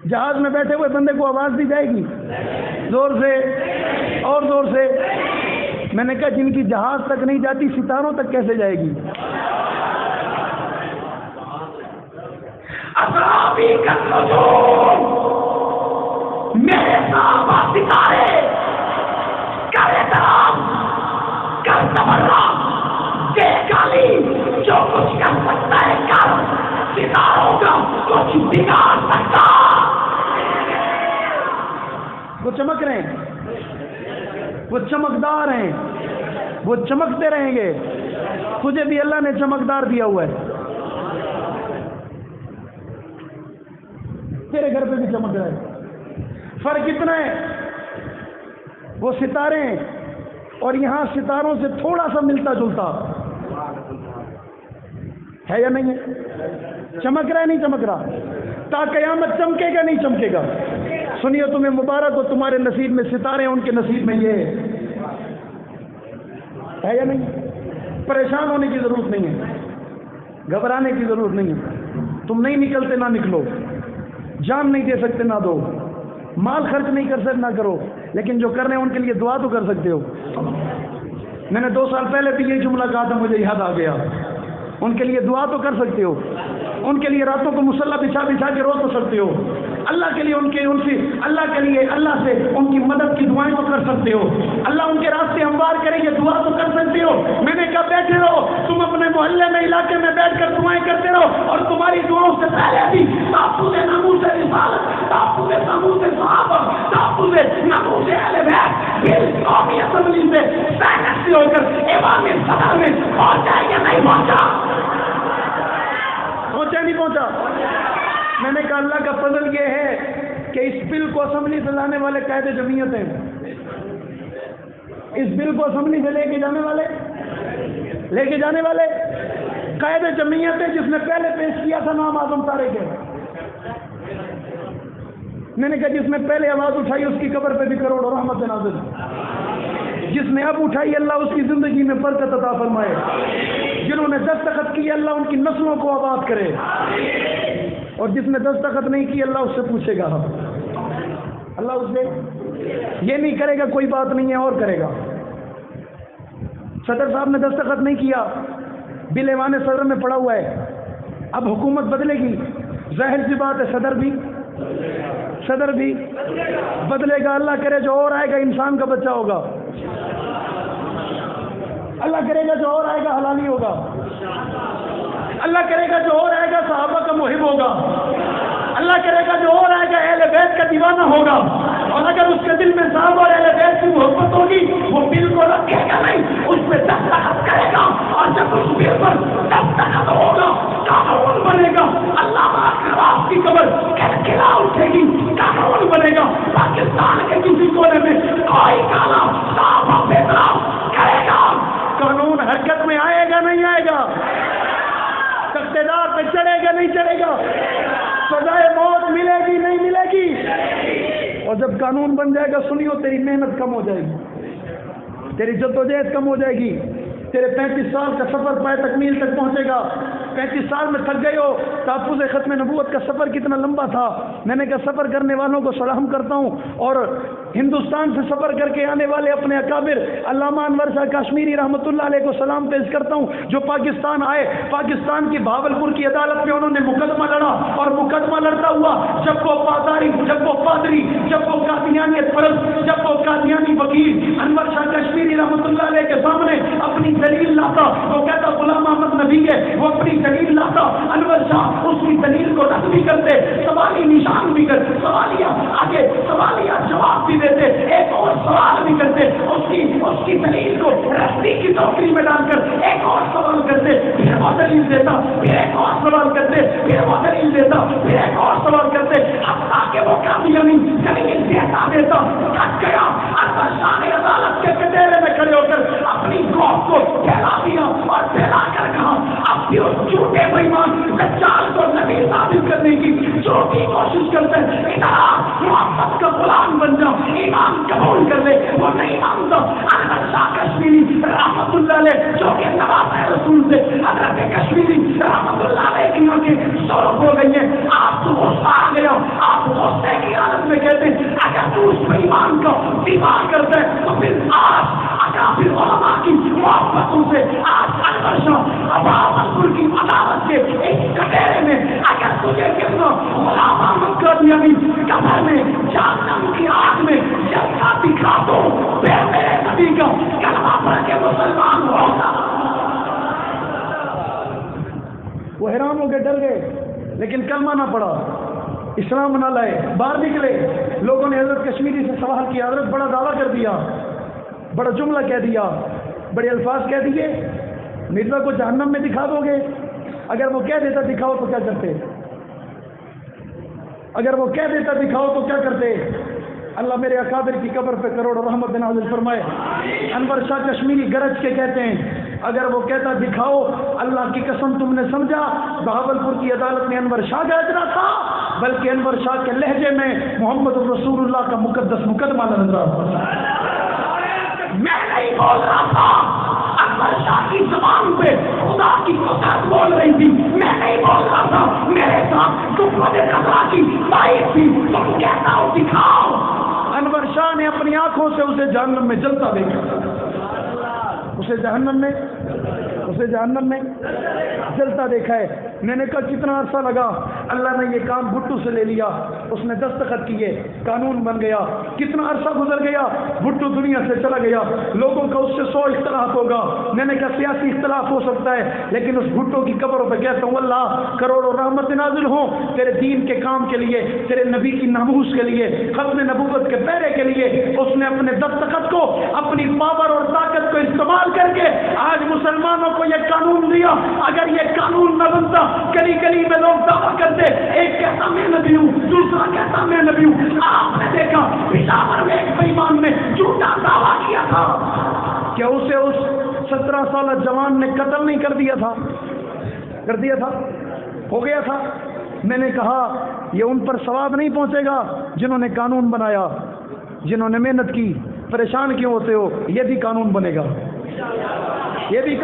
جہاز میں بیٹھے ہوئے بندے کو آواز دی جائے گی زور سے اور زور سے. میں نے کہا جن کی جہاز تک نہیں جاتی ستاروں تک کیسے جائے گی؟ میرے صحابہ ستارے کر احترام کر تبرام دے گالی جو کچھ کر سکتا ہے کر, ستاروں کا کچھ بگاڑ سکتا. وہ چمک رہے ہیں, وہ چمکدار ہیں, وہ چمکتے رہیں گے. تجھے بھی اللہ نے چمکدار دیا ہوا ہے, تیرے گھر پہ بھی چمک رہا ہے. فرق کتنا ہے؟ وہ ستارے ہیں اور یہاں ستاروں سے تھوڑا سا ملتا جلتا ہے یا نہیں ہے؟ چمک رہا ہے نہیں چمک رہا؟ تا قیامت چمکے گا نہیں چمکے گا؟ سنیے تمہیں مبارک ہو, تمہارے نصیب میں ستارے ہیں, ان کے نصیب میں یہ ہے یا نہیں؟ پریشان ہونے کی ضرورت نہیں ہے, گھبرانے کی ضرورت نہیں ہے. تم نہیں نکلتے نہ نکلو, جان نہیں دے سکتے نہ دو, مال خرچ نہیں کر سکتے نہ کرو, لیکن جو کر رہے ہیں ان کے لیے دعا تو کر سکتے ہو. میں نے 2 سال پہلے بھی یہی جملہ کہا تھا, مجھے یاد آ گیا. ان کے لیے دعا تو کر سکتے ہو, ان کے لیے راتوں کو مصلی بچھا کے رو تو سکتے ہو. اللہ کے لیے اللہ کے لیے اللہ سے ان کی مدد کی دعائیں تو کر سکتے ہو. اللہ ان کے راستے ہموار کرے یہ دعا تو کر سکتے ہو. میں نے کہا بیٹھے رہو, تم اپنے محلے میں علاقے میں بیٹھ کر دعائیں کرتے رہو, اور تمہاری دعاؤں سے پہلے بھی تحفظ ناموس رسالت, تحفظ ناموس صحابہ, تحفظ ناموس اہل بیت پھر قومی اسمبلی سے سینٹ سے ہو کر ایوان صدر میں پہنچا یا نہیں پہنچا نہیں پہنچا. میں نے کہا اللہ کا فضل یہ ہے کہ اس بل کو اسمبلی سے لانے والے قائد جمعیت ہیں. اس بل کو اسمبلی سے لے کے جانے والے قائد جمعیت ہے, جس نے پہلے پیش کیا تھا نام اعظم طارق ہے. میں نے کہا جس نے پہلے آواز اٹھائی اس کی قبر پہ بھی کروڑوں رحمت نازل, جس نے اب اٹھائی اللہ اس کی زندگی میں برکت عطا فرمائے, جنہوں نے دستخط کی اللہ ان کی نسلوں کو آباد کرے, اور جس نے دستخط نہیں کی اللہ اس سے پوچھے گا. اللہ اس سے یہ نہیں کرے گا کوئی بات نہیں ہے, اور کرے گا. صدر صاحب نے دستخط نہیں کیا, بل ایوان صدر میں پڑا ہوا ہے, اب حکومت بدلے گی, ظاہر سی بات ہے صدر بھی بدلے گا. اللہ کرے جو اور آئے گا انسان کا بچہ ہوگا, اللہ کرے گا جو اور آئے گا حلالی ہوگا, اللہ کرے گا جو اور آئے گا صحابہ کا محب ہوگا, اللہ کرے گا جو اور آئے گا اہل بیت کا دیوانہ ہوگا. اور اگر اس کے دل میں صحابہ اور اہل بیت کی محبت ہوگی وہ بل کو رکھے گا نہیں, اس پہ دستخط کرے گا, اور جب اس بل پر دستخط ہوگا قانون بنے گا. اللہ کی قبر کھلا اٹھے گی, قانون بنے گا. پاکستان کے کسی کونے میں کوئی کالا صحابہ پہ اعتراض کرے گا, قانون حرکت میں آئے گا نہیں آئے گا, تختیدار پہ چڑھے گا نہیں چڑھے گا, سزائے موت ملے گی نہیں ملے گی. اور جب قانون بن جائے گا سنیو تیری محنت کم ہو جائے گی, تیری جدوجہد کم ہو جائے گی, تیرے 35 سال کا سفر پائے تکمیل تک پہنچے گا. 35 سال میں تھک گئے ہو, تحفظ ختم نبوت کا سفر کتنا لمبا تھا. میں نے کہا سفر کرنے والوں کو سلام کرتا ہوں, اور ہندوستان سے سفر کر کے آنے والے اپنے اکابر علامہ انور شاہ کشمیری رحمۃ اللہ علیہ کو سلام پیش کرتا ہوں, جو پاکستان آئے. پاکستان کی بھاولپور کی عدالت میں انہوں نے مقدمہ لڑا, اور مقدمہ لڑتا ہوا جب وہ پادری, جب وہ پادری, جب وہ قادیانیت پرست, جب وہ قادیانی وکیل انور شاہ کشمیری رحمۃ اللہ علیہ کے سامنے اپنی دلیل لاتا, وہ کہتا غلام احمد نبی ہے, وہ اپنی دلیل لاتا, انور شاہ اس کی دلیل کو رد بھی کرتے, سوالی نشان بھی کرتے, سوالیہ آگے سوالیہ جواب بھی دیتے, ایک اور سوال بھی کرتے, اس کی دلیل کو رسی کی ٹوکری میں ڈال کر ایک اور سوال کرتے، پھر وہ دلیل دیتا، پھر ایک اور سوال کرتے، پھر وہ دلیل دیتا، پھر ایک اور سوال کرتے، حتیٰ کہ وہ کامیابی دلیل دیتا تھک گیا۔ اکبر شاہ نے عدالت کے کٹہرے میں کھڑے ہو کر اپنی قوم کو پھیلا دیا اور پھیلا کر کہا اب بھی اس جھوٹے بےایمان دجال کو نبی ثابت کرنے کی جھوٹی کوشش کرتے ہیں، محمد کا غلام بن جاؤ، ایمان قبول کر لے، وہ نہیں مانتا۔ احمد شاہ کشمیری رحمت اللہ علیہ جو کہ نواب رسول سے حضرت کشمیری رحمت اللہ علیہ کی آنکھیں سرخ ہو گئی ہیں، آپ تو غصہ آ گیا، آپ غصے کی حالت میں کہتے ہیں اگر تو اس ایمان کا دفاع کرتا ہے تو پھر آج اکابر علماء کی محبتوں سے آج اکبر شاہ عوام رسول کی عدالت کے ایک کٹہرے میں اگر تجھے کتنا غلام احمد قادیانی قبر میں جہنم کی آگ میں جلتا دکھا دو، پھر میرے نبی کا کلمہ پڑھ کے مسلمان ہوگا۔ وہ حیران ہو کے ڈر گئے لیکن کلمہ نہ پڑا، اسلام نہ لائے، باہر نکلے۔ لوگوں نے حضرت کشمیری سے سوال کیا، حضرت بڑا دعویٰ کر دیا، بڑا جملہ کہہ دیا، بڑے الفاظ کہہ دیے، مرزا کو جہنم میں دکھا دو گے؟ اگر وہ کہہ دیتا دکھاؤ تو کیا کرتے؟ اگر وہ کہہ دیتا دکھاؤ تو کیا کرتے؟ اللہ میرے اکابر کی قبر پہ کروڑوں رحمت نازل فرمائے۔ انور شاہ کشمیری گرج کے کہتے ہیں اگر وہ کہتا دکھاؤ، اللہ کی قسم تم نے سمجھا بہاولپور کی عدالت میں انور شاہ کا اجرا تھا، بلکہ انور شاہ کے لہجے میں محمد رسول اللہ کا مقدس مقدمہ نظر آتا۔ میں نہیں بول رہا تھا، انور شاہ کی زبان پہ خدا کی قدرت بول رہی تھی، میں نہیں بول رہا تھا، میرے ساتھ دشمن خدا کی بائیس تھی، تم کہتا ہو دکھاؤ۔ انور شاہ نے اپنی آنکھوں سے اسے جہنم میں جلتا دیکھا، اسے جہنم میں جلتا دیکھا ہے۔ میں نے کہا کتنا عرصہ لگا؟ اللہ نے یہ کام بھٹو سے لے لیا، اس نے دستخط کیے، قانون بن گیا۔ کتنا عرصہ گزر گیا، بھٹو دنیا سے چلا گیا، لوگوں کا اس سے 100 اختلاف ہوگا۔ میں نے کہا سیاسی اختلاف ہو سکتا ہے، لیکن اس بھٹو کی قبروں پہ کہتا ہوں اللہ کروڑوں رحمت نازل ہوں تیرے دین کے کام کے لیے، تیرے نبی کی ناموس کے لیے، ختم نبوت کے پہرے کے لیے۔ اس نے اپنے دستخط کو، اپنی پاور اور طاقت کو استعمال کر کے آج مسلمانوں کو یہ قانون دیا۔ اگر یہ قانون نہ بنتا، گلی گلی میں لوگ دعویٰ کرتے، ایک کہتا میں نبی ہوں، دوسرا کہتا میں نبی ہوں۔ آپ نے دیکھا پشاور میں ایک بےایمان نے جھوٹا دعویٰ کیا تھا کہ اسے اس 17 سالہ جوان نے قتل نہیں کر دیا تھا، ہو گیا تھا۔ میں نے کہا یہ ان پر ثواب نہیں پہنچے گا جنہوں نے قانون بنایا، جنہوں نے محنت کی۔ پریشان کیوں ہوتے ہو؟ یہ بھی قانون بنے گا، یہ بھی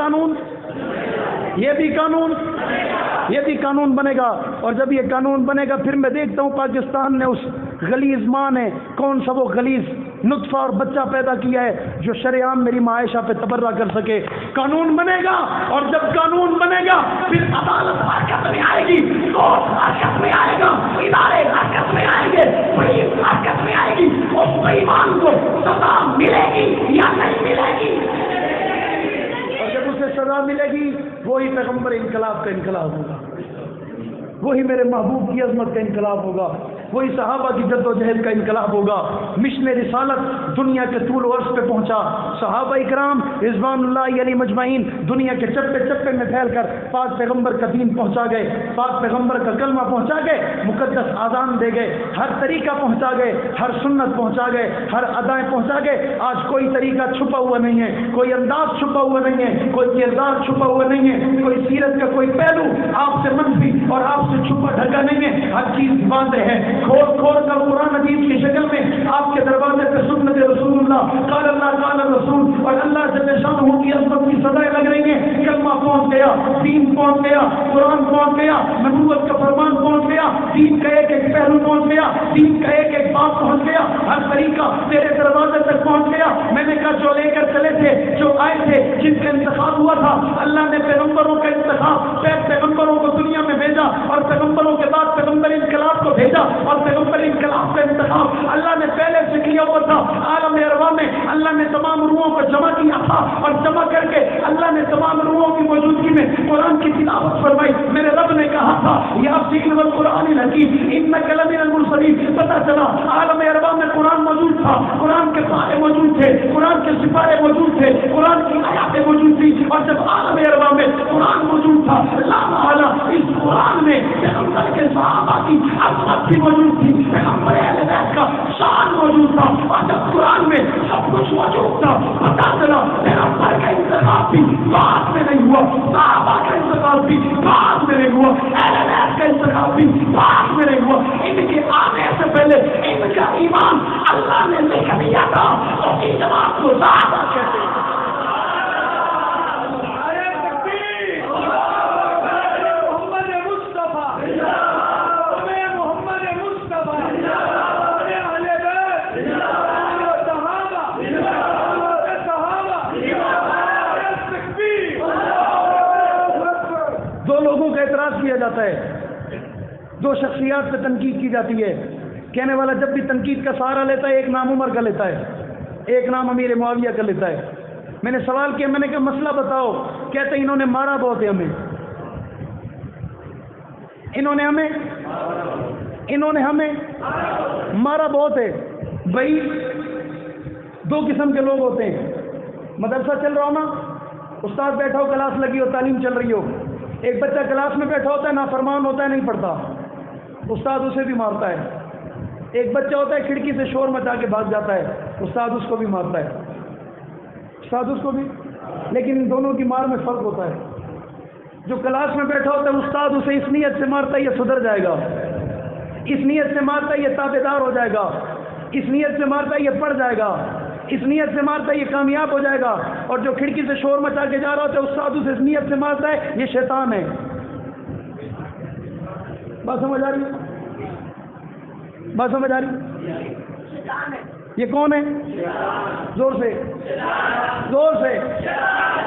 قانون بنے گا۔ اور جب یہ قانون بنے گا پھر میں دیکھتا ہوں پاکستان نے اس غلیظ ماں نے کون سا وہ غلیظ نطفہ اور بچہ پیدا کیا ہے جو شریعام میری ماں عائشہ پہ تبرہ کر سکے۔ قانون بنے گا، اور جب قانون بنے گا پھر عدالت حرکت میں آئے گی، کورٹ حرکت میں آئے گا، ادارے حرکت میں آئیں گے، پولیس حرکت میں آئے گی۔ اس بےایمان کو سزا ملے گی یا نہیں ملے گی؟ اور جب اسے سزا ملے گی وہی پیغمبر انقلاب کا انقلاب ہوگا، وہی میرے محبوب کی عظمت کا انقلاب ہوگا، وہی صحابہ کی جد و جہد کا انقلاب ہوگا۔ مشن رسالت دنیا کے طول و عرض پہ پہنچا، صحابہ اکرام رضوان اللہ علیہ مجمعین دنیا کے چپے چپے میں پھیل کر پاک پیغمبر کا دین پہنچا گئے، پاک پیغمبر کا کلمہ پہنچا گئے، مقدس آذان دے گئے، ہر طریقہ پہنچا گئے، ہر سنت پہنچا گئے، ہر ادائیں پہنچا گئے۔ آج کوئی طریقہ چھپا ہوا نہیں ہے، کوئی انداز چھپا ہوا نہیں ہے، کوئی کردار چھپا ہوا نہیں ہے، کوئی سیرت کا کوئی پہلو آپ سے منفی اور آپ سے چھپا ڈھکا نہیں ہے، ہر چیز واضح ہے۔ کھول کھول کر قرآن حدیث کی شکل میں آپ کے دروازے پہ سنت رسول اللہ قال اللہ قال رسول اور اللہ جل شانہ کی عظمت کی صدائیں لگ رہی ہیں۔ کلمہ پہنچ گیا، دین پہنچ گیا، قرآن پہنچ گیا، نبوت کا فرمان پہنچ گیا، دین کا ایک ایک پہلو پہنچ گیا، دین کا ایک ایک بات پہنچ گیا، ہر طریقہ تیرے دروازے تک پہنچ گیا۔ میں نے کہا جو لے کر چلے تھے، جو آئے تھے، جن کا انتخاب ہوا تھا، اللہ نے پیغمبروں کا انتخاب پیغمبروں کو دنیا میں بھیجا، اور پیغمبروں کے بعد پیغمبر انقلاب کو بھیجا، اور پیغمبر انقلاب کا انتخاب اللہ نے پہلے سے کیا ہوا تھا۔ عالم ارواح میں اللہ نے تمام روحوں کو جمع کیا تھا، اور جمع کر کے اللہ نے تمام روحوں کی موجودگی میں قرآن کی تلاوت فرمائی۔ میرے رب نے کہا تھا یاسین والقرآن الحکیم انک لمن المرسلین۔ پتہ چلا عالم ارواح میں قرآن موجود تھا، قرآن کے پارے موجود تھے، قرآن کے سپارے موجود تھے، قرآن کی آیاتیں موجود تھی، اور جب عالم اربا میں قرآن موجود تھا، اللہ تعالیٰ اس قرآن میں پیغمبر کے صحابہ کی عظمت بھی موجود تھی، پیغمبر اہل بیت کا شان موجود تھا، اور جب قرآن میں سب کچھ موجود تھا، پتا چلا پیغمبر کا انتخاب بھی بعد میں نہیں ہوا، صحابہ کا انتخاب بھی بعد میں نہیں ہوا، اہل بیت کا انتخاب بھی بعد میں نہیں ہوا، ان کے آنے سے پہلے ان کا ایمان اللہ نے لکھ دیا تھا، اور اس جماعت کو صحابہ کہتے ہیں۔ دو لوگوں کا اعتراض کیا جاتا ہے، دو شخصیات پہ تنقید کی جاتی ہے، کہنے والا جب بھی تنقید کا سہارا لیتا ہے ایک نام عمر کا لیتا ہے، ایک نام امیر معاویہ کا لیتا ہے۔ میں نے سوال کیا، میں نے کہا مسئلہ بتاؤ، کہتے ہیں انہوں نے مارا بہت ہے ہمیں، انہوں نے ہمیں مارا بہت ہے۔ بھائی دو قسم کے لوگ ہوتے ہیں، مدرسہ چل رہا ہو نا، استاد بیٹھا ہو، کلاس لگی ہو، تعلیم چل رہی ہو، ایک بچہ کلاس میں بیٹھا ہوتا ہے، نافرمان ہوتا ہے، نہیں پڑھتا، استاد اسے بھی مارتا ہے۔ ایک بچہ ہوتا ہے کھڑکی سے شور مچا کے بھاگ جاتا ہے، استاد اس کو بھی مارتا ہے، استاد اس کو بھی، لیکن ان دونوں کی مار میں فرق ہوتا ہے۔ جو کلاس میں بیٹھا ہوتا ہے استاد اسے اس نیت سے مارتا ہے یہ سدھر جائے گا، اس نیت سے مارتا ہے یہ تابع دار ہو جائے گا، اس نیت سے مارتا ہے یہ پڑھ جائے گا، اس نیت سے مارتا ہے یہ کامیاب ہو جائے گا، اور جو کھڑکی سے شور مچا کے جا رہا ہوتا ہے استاد اسے اس نیت سے مارتا ہے یہ شیطان ہے۔ بات سمجھ آ رہی ہے؟ بات سمجھ آ رہی؟ یہ کون ہے؟ زور سے، زور سے،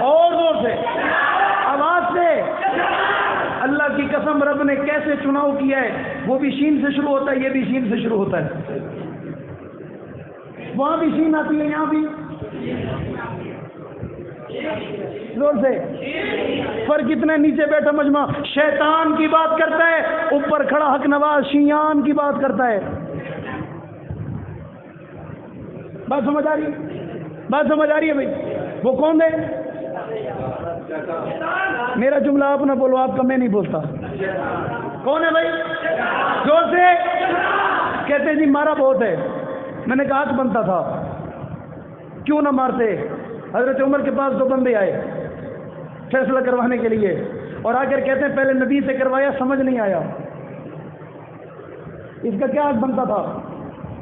اور زور سے، آواز سے۔ اللہ کی قسم رب نے کیسے چناؤ کیا ہے، وہ بھی شین سے شروع ہوتا ہے، یہ بھی شین سے شروع ہوتا ہے، وہاں بھی شین آتی ہے، یہاں بھی زور سے۔ فرق اتنے نیچے بیٹھا مجمع شیطان کی بات کرتا ہے، اوپر کھڑا حق نواز شیان کی بات کرتا ہے۔ بات سمجھ آ رہی ہے؟ بات سمجھ آ رہی ہے بھائی؟ وہ کون ہے؟ میرا جملہ آپ نہ بولو، آپ کا میں نہیں بولتا۔ کون ہے بھائی؟ زور سے۔ کہتے ہیں جی مارا بہت ہے۔ میں نے کہا حق بنتا تھا، کیوں نہ مارتے؟ حضرت عمر کے پاس دو بندے آئے فیصلہ کروانے کے لیے، اور آ کر کہتے ہیں پہلے نبی سے کروایا، سمجھ نہیں آیا، اس کا کیا حق بنتا تھا؟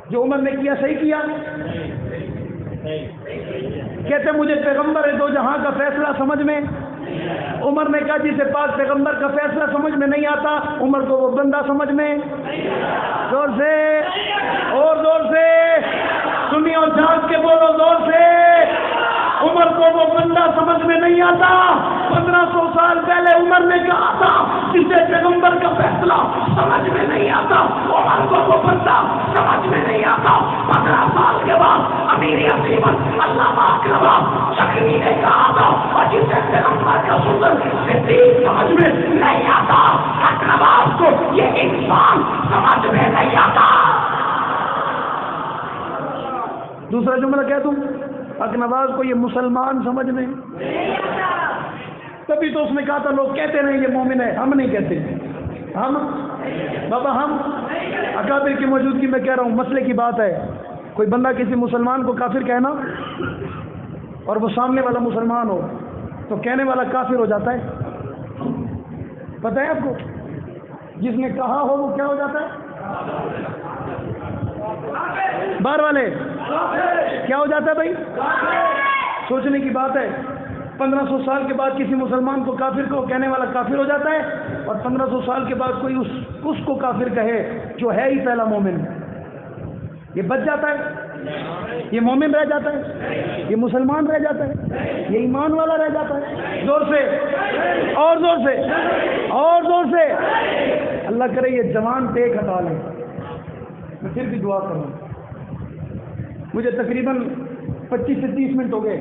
جو عمر نے کیا صحیح کیا؟ کہتے مجھے پیغمبر دو جہاں کا فیصلہ سمجھ میں۔ عمر نے کہا جسے پاک پیغمبر کا فیصلہ سمجھ میں نہیں آتا، عمر کو وہ بندہ سمجھ میں۔ زور سے اور زور سے سنی اور جاگ کے بولو، زور سے۔ عمر کو وہ بندہ سمجھ میں نہیں آتا۔ 1500 سال پہلے عمر نے کہا تھا جسے پیغمبر کا فیصلہ سمجھ میں نہیں آتا، عمر کو وہ بندہ سمجھ میں نہیں آتا۔ 15 سال کے بعد امیر عظیمت علامہ اکرم شکری نے کہا تھا اور جسے پیغمبر کا سنن صدیق سمجھ میں نہیں آتا، اکرم کو یہ انسان سمجھ میں نہیں آتا۔ دوسرا جملہ کہہ دوں، اکنواز کو یہ مسلمان سمجھ میں، تبھی تو اس نے کہا تھا لوگ کہتے نہیں یہ مومن ہے، ہم نہیں کہتے، ہم بابا ہم اکابر کی موجودگی میں کہہ رہا ہوں، مسئلے کی بات ہے۔ کوئی بندہ کسی مسلمان کو کافر کہنا اور وہ سامنے والا مسلمان ہو تو کہنے والا کافر ہو جاتا ہے، پتہ ہے آپ کو؟ جس نے کہا ہو وہ کیا ہو جاتا ہے؟ باہر والے کیا ہو جاتا ہے بھائی؟ سوچنے کی بات ہے۔ 1500 سال کے بعد کسی مسلمان کو کافر کو کہنے والا کافر ہو جاتا ہے، اور 1500 سال کے بعد کوئی اس کو کافر کہے جو ہے ہی پہلا مومن، یہ بچ جاتا ہے، یہ مومن رہ جاتا ہے، یہ مسلمان رہ جاتا ہے، یہ ایمان والا رہ جاتا ہے۔ زور سے اور زور سے اور زور سے۔ اللہ کرے یہ جوان ٹیک ہٹا لیں۔ میں پھر بھی دعا کروں، مجھے تقریباً 25 سے 30 منٹ ہو گئے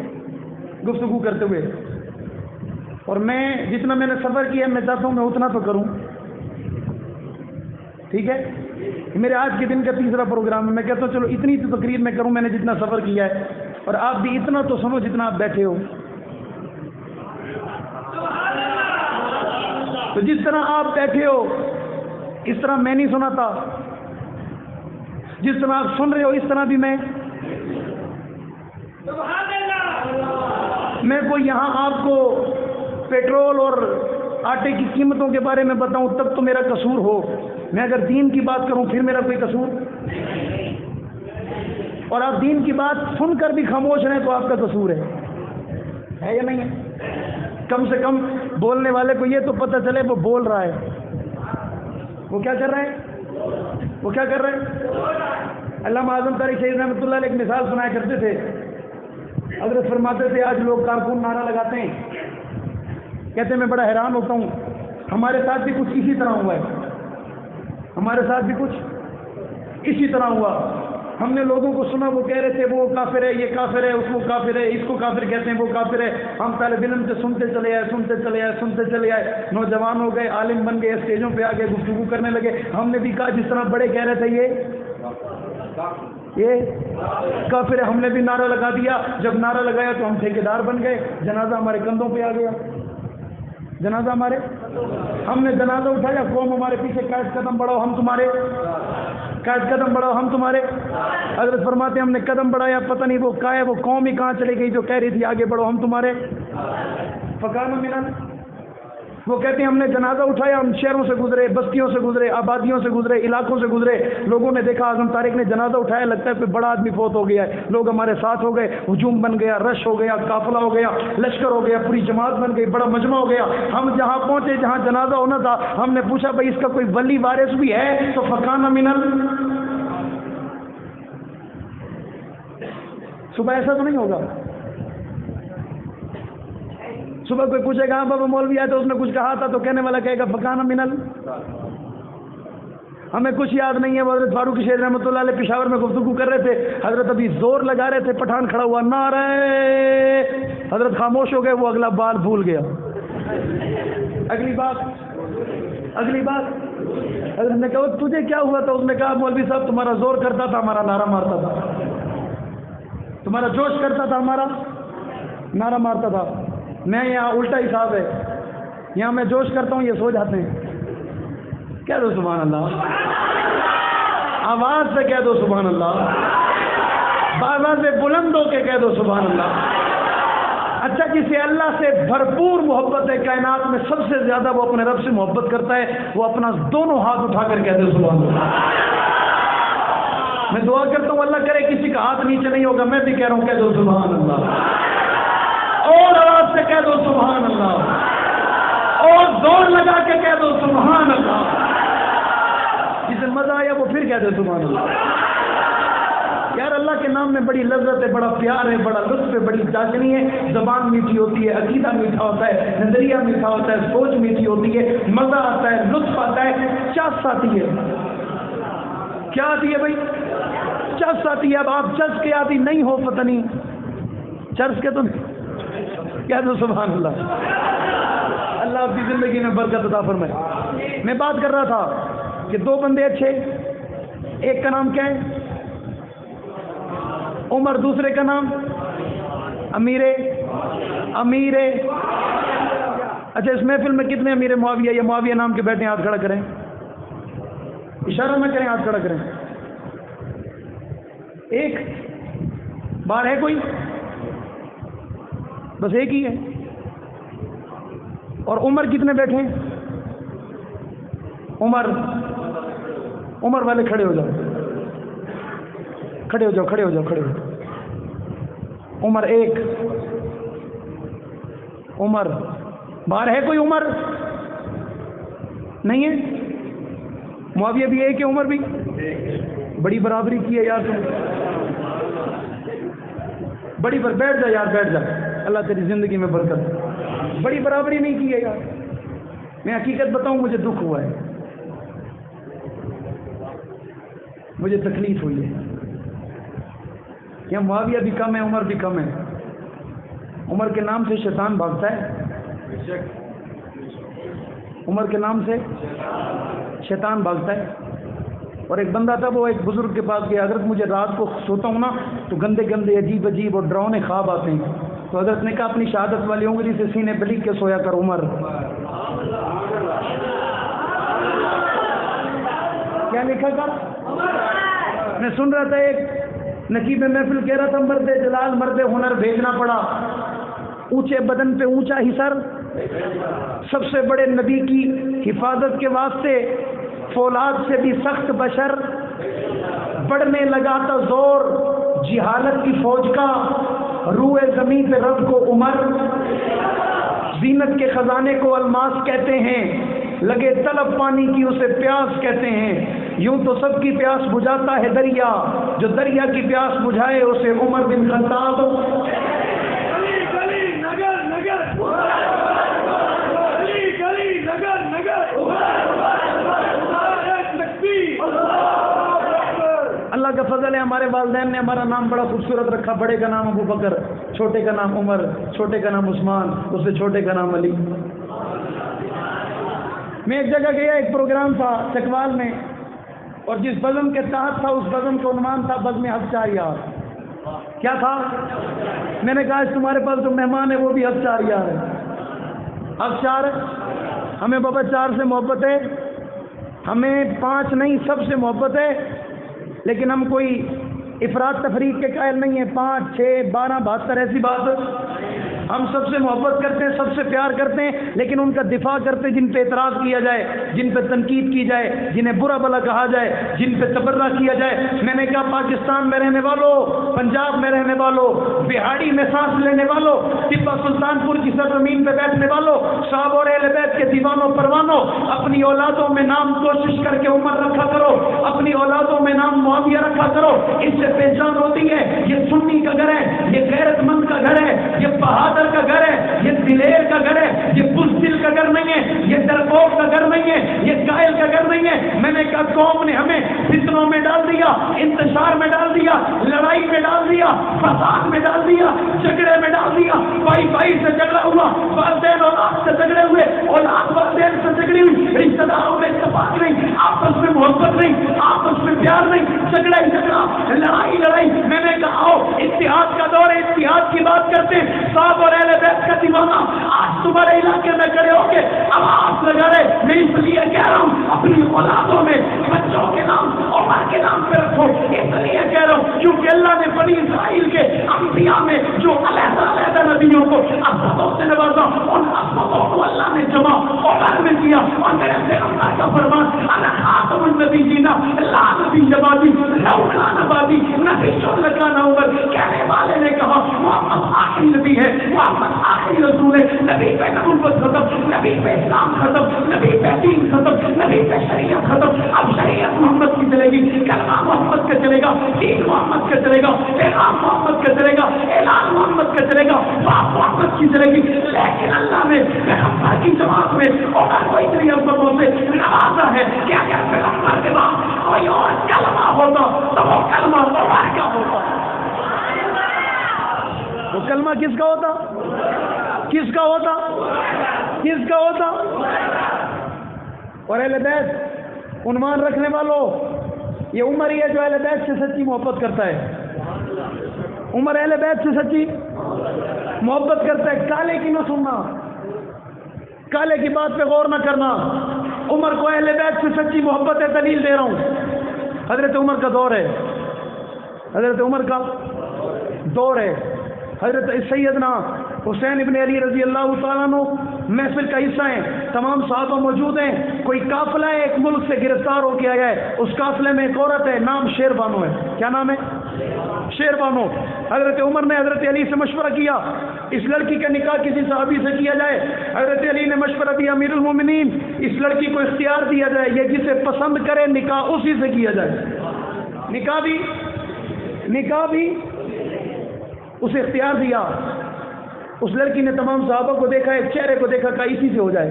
گفتگو کرتے ہوئے، اور میں جتنا میں نے سفر کیا میں چاہتا ہوں میں اتنا تو کروں، ٹھیک ہے؟ میرے آج کے دن کا تیسرا پروگرام ہے، میں کہتا ہوں چلو اتنی تو تقریر میں کروں، میں نے جتنا سفر کیا ہے اور آپ بھی اتنا تو سنو جتنا آپ بیٹھے ہو. تو جس طرح آپ بیٹھے ہو اس طرح میں نہیں سنا تھا، جس طرح آپ سن رہے ہو اس طرح بھی میں کوئی یہاں آپ کو پیٹرول اور آٹے کی قیمتوں کے بارے میں بتاؤں تب تو میرا قصور ہو. میں اگر دین کی بات کروں پھر میرا کوئی قصور، اور آپ دین کی بات سن کر بھی خاموش رہیں تو آپ کا قصور ہے یا نہیں ہے؟ کم سے کم بولنے والے کو یہ تو پتہ چلے وہ بول رہا ہے، وہ کیا کر رہا ہے، وہ کیا کر رہا ہے. علامہ اعظم طارق شہید رحمۃ اللہ علیہ ایک مثال سنایا کرتے تھے. حضرت فرماتے تھے آج لوگ کارکن نعرہ لگاتے ہیں، کہتے ہیں میں بڑا حیران ہوتا ہوں، ہمارے ساتھ بھی کچھ اسی طرح ہوا ہے، ہمارے ساتھ بھی کچھ اسی طرح ہوا. ہم نے لوگوں کو سنا وہ کہہ رہے تھے وہ کافر ہے، یہ کافر ہے، اس کو کافر ہے، اس کو کافر کہتے ہیں، وہ کافر ہے. ہم طالب علم سے سنتے چلے آئے، نوجوان ہو گئے، عالم بن گئے، اسٹیجوں پہ آ گئے، گفتگو کرنے لگے. ہم نے بھی کہا جس طرح بڑے کہہ رہے تھے یہ کافر ہے، ہم نے بھی نعرہ لگا دیا. جب نعرہ لگایا تو ہم ٹھیکیدار بن گئے، جنازہ ہمارے کندھوں پہ آ گیا، جنازہ ہمارے، ہم نے جنازہ اٹھایا، قوم ہمارے پیچھے قائد قدم بڑھاؤ ہم تمہارے، قائد قدم بڑھاؤ ہم تمہارے. حضرت فرماتے ہم نے قدم بڑھایا، پتہ نہیں وہ قوم ہی کہاں چلے گئی جو کہہ رہی تھی آگے بڑھو ہم تمہارے. فکان ملن، وہ کہتے ہیں ہم نے جنازہ اٹھایا، ہم شہروں سے گزرے، بستیوں سے گزرے، آبادیوں سے گزرے، علاقوں سے گزرے. لوگوں نے دیکھا اعظم طارق نے جنازہ اٹھایا، لگتا ہے کوئی بڑا آدمی فوت ہو گیا ہے. لوگ ہمارے ساتھ ہو گئے، ہجوم بن گیا، رش ہو گیا، قافلہ ہو گیا، لشکر ہو گیا، پوری جماعت بن گئی، بڑا مجمع ہو گیا. ہم جہاں پہنچے جہاں جنازہ ہونا تھا ہم نے پوچھا بھائی اس کا کوئی ولی وارث بھی ہے؟ تو فکان منل. صبح ایسا تو نہیں ہوگا، صبح کوئی پوچھے گا بابا مولوی آیا تو اس نے کچھ کہا تھا تو کہنے والا کہے گا فکان منل. ہمیں کچھ یاد نہیں ہے. حضرت فاروق شہید رحمۃ اللہ علیہ پشاور میں گفتگو کر رہے تھے، حضرت ابھی زور لگا رہے تھے، پٹھان کھڑا ہوا، نعرہ، حضرت خاموش ہو گئے، وہ اگلا بال بھول گیا. اگلی بات حضرت نے کہا تجھے کیا ہوا تھا؟ اس نے کہا مولوی صاحب تمہارا زور کرتا تھا ہمارا نعرہ مارتا تھا، تمہارا جوش کرتا تھا ہمارا نعرہ مارتا تھا. میں یہاں الٹا حساب ہے، یہاں میں جوش کرتا ہوں یہ سو جاتے ہیں. کہہ دو سبحان اللہ، آواز سے کہہ دو سبحان اللہ، آواز سے بلند ہو کے کہہ دو سبحان اللہ. اچھا کسی اللہ سے بھرپور محبت ہے، کائنات میں سب سے زیادہ وہ اپنے رب سے محبت کرتا ہے، وہ اپنا دونوں ہاتھ اٹھا کر کہہ دے سبحان اللہ. میں دعا کرتا ہوں اللہ کرے کسی کا ہاتھ نیچے نہیں ہوگا، میں بھی کہہ رہا ہوں کہہ دو سبحان اللہ، اور آواز سے کہہ دو سبحان اللہ، اور زور لگا کے کہہ دو سبحان اللہ. جسے مزہ آیا وہ پھر کہہ دو سبحان اللہ. یار اللہ کے نام میں بڑی لذت ہے، بڑا پیار ہے، بڑا لطف ہے، بڑی چاشنی ہے. زبان میٹھی ہوتی ہے، عقیدہ میٹھا ہوتا ہے، نظریہ میٹھا ہوتا ہے، سوچ میٹھی ہوتی ہے، مزہ آتا ہے، لطف آتا ہے، چس آتی ہے. کیا آتی ہے بھائی؟ چس آتی ہے. اب آپ چس کے آتی نہیں ہو، پتہ نہیں چرس کے تو کہہ دو سبحان اللہ. اللہ آپ کی زندگی میں برکت عطا فرمائے. میں بات کر رہا تھا کہ دو بندے اچھے، ایک کا نام کیا ہے؟ عمر، دوسرے کا نام امیر. اچھا اس محفل میں کتنے امیر معاویہ یا معاویہ نام کے بیٹھے ہیں؟ ہاتھ کھڑا کریں، اشارہ نہ کریں، ہاتھ کھڑا کریں. ایک بار ہے کوئی؟ بس ایک ہی ہے. اور عمر کتنے بیٹھے ہیں؟ عمر والے کھڑے ہو جاؤ، کھڑے ہو جاؤ، کھڑے ہو جاؤ، کھڑے ہو جاؤ. عمر ایک، عمر باہر ہے کوئی؟ عمر نہیں ہے. معاویہ بھی ایک ہے، عمر بھی. بڑی برابری کی ہے یار تم، بڑی بیٹھ جا یار، بیٹھ جا، اللہ تیری زندگی میں برکت. بڑی برابری نہیں کی ہے یار. میں حقیقت بتاؤں مجھے دکھ ہوا ہے، مجھے تکلیف ہوئی ہے. یہاں معاویہ بھی کم ہے، عمر بھی کم ہے. عمر کے نام سے شیطان بھاگتا ہے، عمر کے نام سے شیطان بھاگتا ہے. اور ایک بندہ تھا، وہ ایک بزرگ کے پاس گیا، حضرت مجھے رات کو سوتا ہوں نا تو گندے گندے عجیب عجیب اور ڈراؤنے خواب آتے ہیں. تو حضرت نے کہا اپنی شہادت والی انگلی سے سینے پہ لکھ کے سویا کر عمر. کیا لکھا تھا؟ میں سن رہا تھا ایک نقیب محفل کہہ رہا تھا مرد جلال مرد ہنر بھیجنا پڑا، اونچے بدن پہ اونچا ہی سر، سب سے بڑے نبی کی حفاظت کے واسطے فولاد سے بھی سخت بشر، بڑھنے لگا تھا زور جہالت کی فوج کا، روئے زمین پہ رب کو عمر، زینت کے خزانے کو الماس کہتے ہیں، لگے طلب پانی کی اسے پیاس کہتے ہیں، یوں تو سب کی پیاس بجھاتا ہے دریا، جو دریا کی پیاس بجھائے اسے عمر بن خطاب. اللہ کا فضل ہے، ہمارے والدین نے ہمارا نام بڑا خوبصورت رکھا. بڑے کا نام ابو بکر، چھوٹے کا نام عمر، چھوٹے کا نام عثمان، اس سے چھوٹے کا نام علی. میں ایک جگہ گیا، ایک پروگرام تھا چکوال میں، اور جس بزم کے تحت تھا اس بزم کا عنوان تھا بزم ہفچاریار. کیا تھا؟ میں نے کہا تمہارے پاس جو مہمان ہے وہ بھی ہفچاریار ہے. ہفچار، ہمیں بابا 4 سے محبت ہے، ہمیں 5 نہیں سب سے محبت ہے، لیکن ہم کوئی افراد تفریق کے قائل نہیں ہیں. 5 6 12 72 ایسی بات. ہم سب سے محبت کرتے ہیں، سب سے پیار کرتے ہیں، لیکن ان کا دفاع کرتے ہیں جن پہ اعتراض کیا جائے، جن پہ تنقید کی جائے، جنہیں برا بھلا کہا جائے، جن پہ تبرہ کیا جائے. میں نے کہا پاکستان میں رہنے والوں، پنجاب میں رہنے والوں، بہاڑی میں سانس لینے والوں، ٹیپا سلطان پور کی سرزمین پہ بیٹھنے والوں، صحابہ اور اہل بیت کے دیوانوں پروانوں، اپنی اولادوں میں نام کوشش کر کے عمر رکھا کرو، اپنی اولادوں میں نام معاویہ رکھا کرو. اس سے پہچان ہوتی ہے یہ سنی کا گھر ہے، یہ غیرت مند کا گھر ہے، یہ بہادر کا گھر ہے، یہ دلیر کا گھر ہے، یہ بزدل کا گھر نہیں ہے، یہ ڈرپوک کا گھر نہیں ہے، یہ قائل کا گھر نہیں ہے. میں نے کہا قوم نے ہمیں فتنوں میں ڈال دیا، انتشار میں ڈال دیا، لڑائی میں ڈال دیا، فساد میں ڈال دیا، جھگڑے میں ڈال دیا. بھائی بھائی سے جھگڑا ہوا، والدین اولاد سے جھگڑے ہوئے، اولاد والدین سے جھگڑی ہوئی، رشتہ داروں میں اتفاق نہیں، آپس میں محبت نہیں، آپس میں پیار نہیں، جھگڑا ہی جھگڑا، لڑائی لڑائی. میں نے کہا آؤ اتحاد کا دور ہے، اتحاد کی بات کرتے ہیں. صاحب اور اہل بیت کا دیوانہ آج تمہارے علاقے میں کھڑے ہو کے آواز لگا رہے. میں اس لیے کہہ رہا ہوں اپنی اولادوں میں بچوں کے نام عمر کے نام پہ رکھو. اس لیے کہہ رہا ہوں کیونکہ اللہ نے بنی اسرائیل کے انبیاء میں جو علیحدہ علیحدہ نبیوں کو عظمتوں سے نوازا، ان عظمتوں کو اللہ نے جمع عمر میں کیا. اور میرے پیغمبر کا فرمان انا خاتم النبیین لا نبی بعدی لو کان بعدی نبی لکان عمر. کہنے والے نے کہا محمد آخری نبی ہے، محمد آخری رسول ہے. نبی پہ نبوت ختم، نبی پہ اسلام ختم، نبی پہ دین ختم، نبی پہ شریعت ختم. اب شریعت محمد کی چلے گی، کلمہ محمد کا چلے گا، دین محمد کا چلے گا، پیغام محمد کا چلے گا، اعلان محمد کا چلے گا، بات محمد کی چلے گی. لیکن اللہ نے پیغمبر کی جماعت میں عمر کو اتنی عظمتوں سے نوازا ہے کہ اگر پیغمبر کے بعد کوئی اور کلمہ ہوتا تو وہ کلمہ عمر کا ہوتا. وہ کلمہ کس کا ہوتا؟ کس کا ہوتا؟ کس کا ہوتا؟ اور اہل بیت عنوان رکھنے والوں، یہ عمر ہی ہے جو اہل بیت سے سچی محبت کرتا ہے. عمر اہل بیت سے سچی محبت کرتا ہے. کالے کی نہ سننا، کالے کی بات پہ غور نہ کرنا. عمر کو اہل بیت سے سچی محبت ہے. دلیل دے رہا ہوں، حضرت عمر کا دور ہے، حضرت عمر کا دور ہے. حضرت سیدنا حسین ابن علی رضی اللہ تعالیٰ عنہ محفل کا حصہ ہیں، تمام صحابہ موجود ہیں. کوئی قافلہ ہے ایک ملک سے گرفتار ہو کے آیا ہے، اس قافلے میں ایک عورت ہے، نام شیر بانو ہے. کیا نام ہے؟ شیر بانو. حضرت عمر نے حضرت علی سے مشورہ کیا اس لڑکی کا نکاح کسی صحابی سے کیا جائے. حضرت علی نے مشورہ دیا امیر المومنین اس لڑکی کو اختیار دیا جائے، یہ جسے پسند کرے نکاح اسی سے کیا جائے. نکاح بھی اسے اختیار دیا. اس لڑکی نے تمام صحابہ کو دیکھا، ایک چہرے کو دیکھا، کہا اسی سے ہو جائے.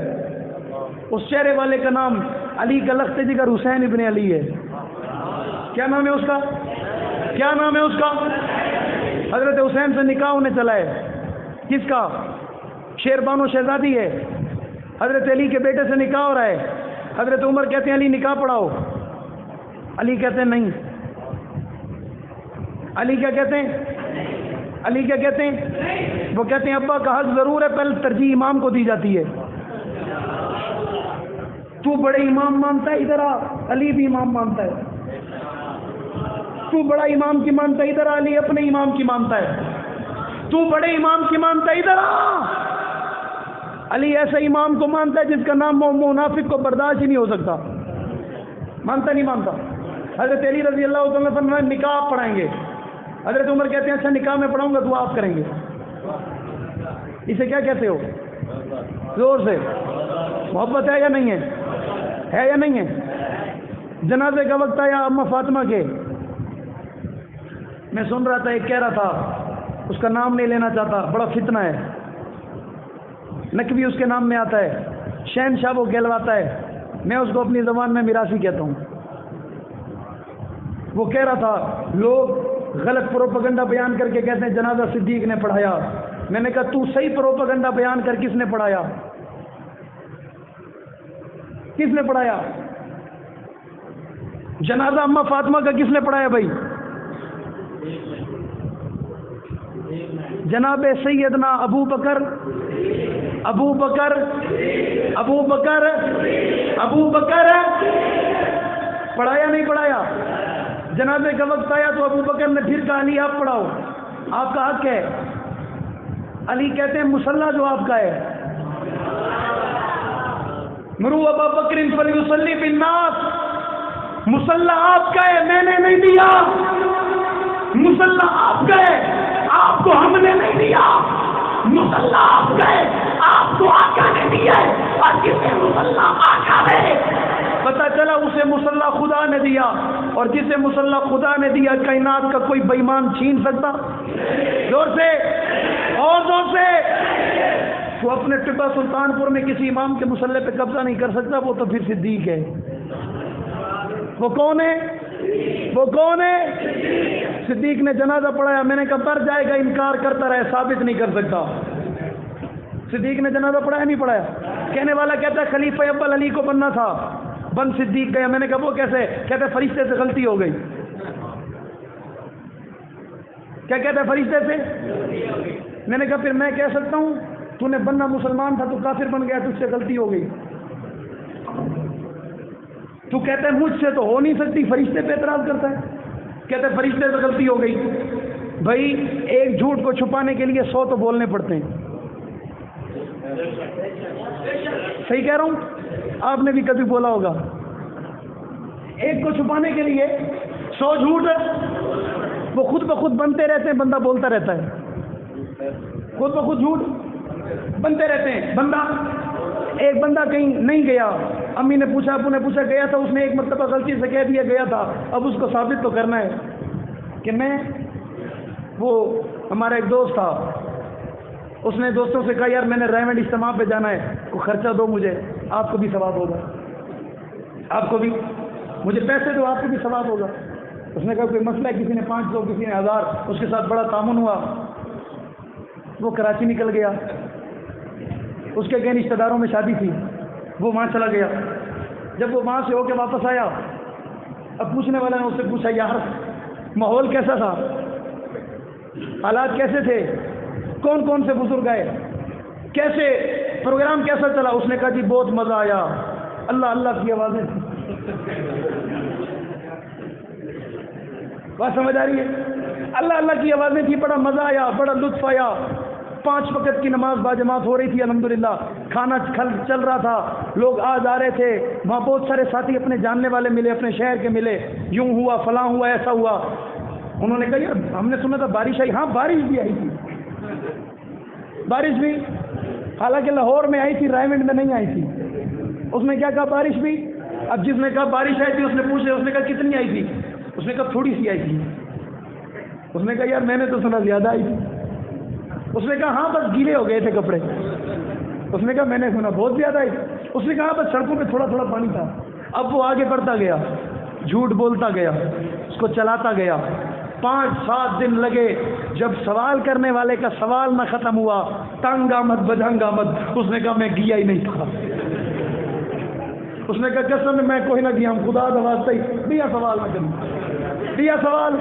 اس چہرے والے کا نام علی کا لخت جگر حسین ابن علی ہے. کیا نام ہے اس کا؟ کیا نام ہے اس کا؟ حضرت حسین سے نکاح ہونے چلا ہے. کس کا؟ شیر بانو شہزادی ہے. حضرت علی کے بیٹے سے نکاح ہو رہا ہے. حضرت عمر کہتے ہیں علی نکاح پڑھاؤ. علی کہتے ہیں نہیں. علی کیا کہتے ہیں؟ علی کیا کہتے ہیں؟ وہ کہتے ہیں ابا کا حق ضرور ہے، پہلے ترجیح امام کو دی جاتی ہے. تو بڑے امام مانتا ہے ادھر آ، علی بھی امام مانتا ہے. تو بڑا امام کی مانتا ہے ادھر آ، علی اپنے امام کی مانتا ہے. تو بڑے امام کی مانتا ہے ادھر آ، علی ایسے امام کو مانتا ہے جس کا نام منافق کو برداشت ہی نہیں ہو سکتا. مانتا نہیں مانتا. حضرت علی رضی اللہ عنہ فرمایا نکاح پڑھائیں گے. حضرت عمر کہتے ہیں اچھا نکاح میں پڑھاؤں گا، دعا آپ کریں گے. اسے کیا کہتے ہو؟ زور سے محبت ہے یا نہیں ہے؟ ہے یا نہیں ہے؟ جنازے کا وقت آیا اما فاطمہ کے، میں سن رہا تھا ایک کہہ رہا تھا، اس کا نام نہیں لینا چاہتا، بڑا فتنہ ہے، نقوی اس کے نام میں آتا ہے، شہنشاہ وہ کہلواتا ہے، میں اس کو اپنی زبان میں میراثی کہتا ہوں. وہ کہہ رہا تھا لوگ غلط پروپیگنڈا بیان کر کے کہتے ہیں جنازہ صدیق نے پڑھایا. میں نے کہا تو صحیح پروپیگنڈا بیان کر کس نے پڑھایا؟ کس نے پڑھایا؟ جنازہ اما فاطمہ کا کس نے پڑھایا بھائی؟ جناب سیدنا ابو بکر پڑھایا نہیں پڑھایا؟ جنازے کا وقت آیا تو ابو بکر نے پھر کہا علی آپ پڑھاؤ، آپ کا حق ہے. علی کہتے ہیں مصلی جو آپ کا ہے، مرو ابا بکر فلیصلی بالناس، مصلی آپ کا ہے، میں نے نہیں دیا. مصلی آپ کا ہے، آپ کو ہم نے نہیں دیا. مصلی آپ کا ہے، آپ کو آقا نے دیا ہے، اور جسے مصلی آقا نے پتہ چلا اسے مصلی خدا نے دیا، اور جسے مصلی خدا نے دیا کائنات کا کوئی بے ایمان چھین سکتا؟ زور سے اور زور سے. وہ اپنے ٹپا سلطان پور میں کسی امام کے مصلی پہ قبضہ نہیں کر سکتا، وہ تو پھر صدیق ہے. وہ کون ہے؟ وہ کون ہے؟ صدیق نے جنازہ پڑھایا. میں نے کہا بر جائے گا، انکار کرتا رہے، ثابت نہیں کر سکتا. صدیق نے جنازہ پڑھایا نہیں پڑھایا؟ کہنے والا کہتا ہے خلیفہ اول علی کو بننا تھا، بن صدیق گیا. میں نے کہا وہ کیسے؟ کہتے فرشتے سے غلطی ہو گئی. کیا کہتا ہے؟ فرشتے سے. میں نے کہا پھر میں کہہ سکتا ہوں تو نے بننا مسلمان تھا تو کافر بن گیا، تجھ سے غلطی ہو گئی. تو کہتا ہے مجھ سے تو ہو نہیں سکتی، فرشتے پہ اعتراض کرتا ہے. کہتا ہے فرشتے سے غلطی ہو گئی. بھائی ایک جھوٹ کو چھپانے کے لیے 100 تو بولنے پڑتے ہیں. صحیح کہہ رہا ہوں؟ آپ نے بھی کبھی بولا ہوگا. ایک کو چھپانے کے لیے 100 جھوٹ وہ خود بخود بنتے رہتے ہیں، بندہ بولتا رہتا ہے. خود بخود جھوٹ بنتے رہتے ہیں. ایک بندہ کہیں نہیں گیا، امی نے پوچھا، ابو نے پوچھا، گیا تھا، اس نے ایک مرتبہ غلطی سے کہہ دیا گیا تھا. اب اس کو ثابت تو کرنا ہے کہ میں، وہ ہمارا ایک دوست تھا، اس نے دوستوں سے کہا یار میں نے ریونڈ اجتماع پہ جانا ہے، کوئی خرچہ دو مجھے، آپ کو بھی ثواب ہوگا. آپ کو بھی، مجھے پیسے دو، آپ کو بھی ثواب ہوگا. اس نے کہا کوئی مسئلہ ہے، کسی نے 500 کسی نے 1000، اس کے ساتھ بڑا تعاون ہوا. وہ کراچی نکل گیا، اس کے کئی رشتہ داروں میں شادی تھی، وہ وہاں چلا گیا. جب وہ وہاں سے ہو کے واپس آیا، اب پوچھنے والا نے اس سے پوچھا یار ماحول کیسا تھا، حالات کیسے تھے، کون کون سے بزرگ آئے، کیسے پروگرام کیسا چلا؟ اس نے کہا جی بہت مزہ آیا، اللہ اللہ کی آوازیں تھی. بات سمجھ آ رہی ہے؟ اللہ اللہ کی آوازیں تھی، بڑا مزہ آیا، بڑا لطف آیا. 5 وقت کی نماز باجماعت ہو رہی تھی الحمدللہ، کھانا چل رہا تھا، لوگ آ جا رہے تھے. وہاں بہت سارے ساتھی اپنے جاننے والے ملے، اپنے شہر کے ملے، یوں ہوا فلاں ہوا ایسا ہوا. انہوں نے کہا یار ہم نے سنا تھا بارش آئی. ہاں بارش بھی آئی تھی، بارش بھی، حالانکہ لاہور میں آئی تھی، رائمنڈ میں نہیں آئی تھی. اس نے کیا کہا بارش بھی. اب جس نے کہا بارش آئی تھی اس نے پوچھا، اس نے کہا کتنی آئی تھی؟ اس نے کہا تھوڑی سی آئی تھی. اس نے کہا یار میں نے تو سنا زیادہ آئی تھی. اس نے کہا ہاں بس گیلے ہو گئے تھے کپڑے. اس نے کہا میں نے سنا بہت زیادہ آئی. اس نے کہا بس سڑکوں پہ تھوڑا تھوڑا پانی تھا. اب وہ آگے بڑھتا گیا، جھوٹ بولتا گیا، اس کو چلاتا گیا. 5-7 دن لگے. جب سوال کرنے والے کا سوال نہ ختم ہوا، تنگ آمد بدہنگ آمد، اس نے کہا میں گیا ہی نہیں تھا. اس نے کہا قسم میں کوئی نہ کیا ہم خدا دواز ہی دیا سوال نہ کروں دیا سوال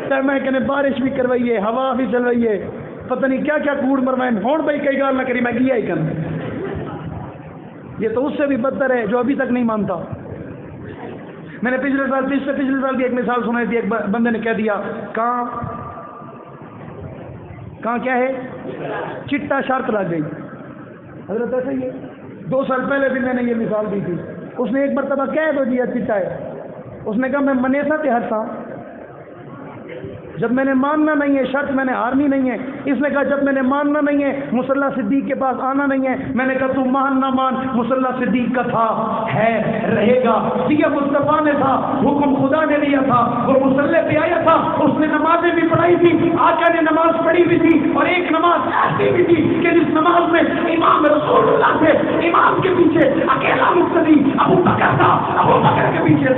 تے میں کہنے بارش بھی کروائیے ہوا بھی چلوائیے پتہ نہیں کیا کیا کوڑ مروائیں ہون بھائی کئی گال نہ کری میں گیا ہی کرنا یہ تو اس سے بھی بدتر ہے جو ابھی تک نہیں مانتا میں نے پچھلے سال کی ایک مثال سنائی تھی ایک بندے نے کہہ دیا کہاں کیا ہے چٹا شرط لگ گئی حضرت ایسا ہی ہے 2 سال پہلے بھی میں نے یہ مثال دی تھی اس نے ایک مرتبہ کہہ دو دیا چٹا ہے اس نے کہا میں منیسا تے ہرسا جب میں نے ماننا نہیں ہے شرط میں نے ہارنی نہیں ہے اس نے کہا جب میں نے ماننا نہیں ہے مصلی صدیق کے پاس آنا نہیں ہے میں نے کہا تو مان نہ مان مصلی صدیق کا تھا ہے رہے گا یہ مصطفیٰ نے تھا حکم خدا نے دیا تھا وہ مصلی پہ آیا تھا اس نے نمازیں بھی پڑھائی تھی آقا نے نماز پڑھی بھی تھی اور ایک نماز ایسی بھی تھی کہ جس نماز میں امام رسول اللہ تھے امام کے پیچھے اکیلا مقتدی ابو بکر تھا ابو بکر کے پیچھے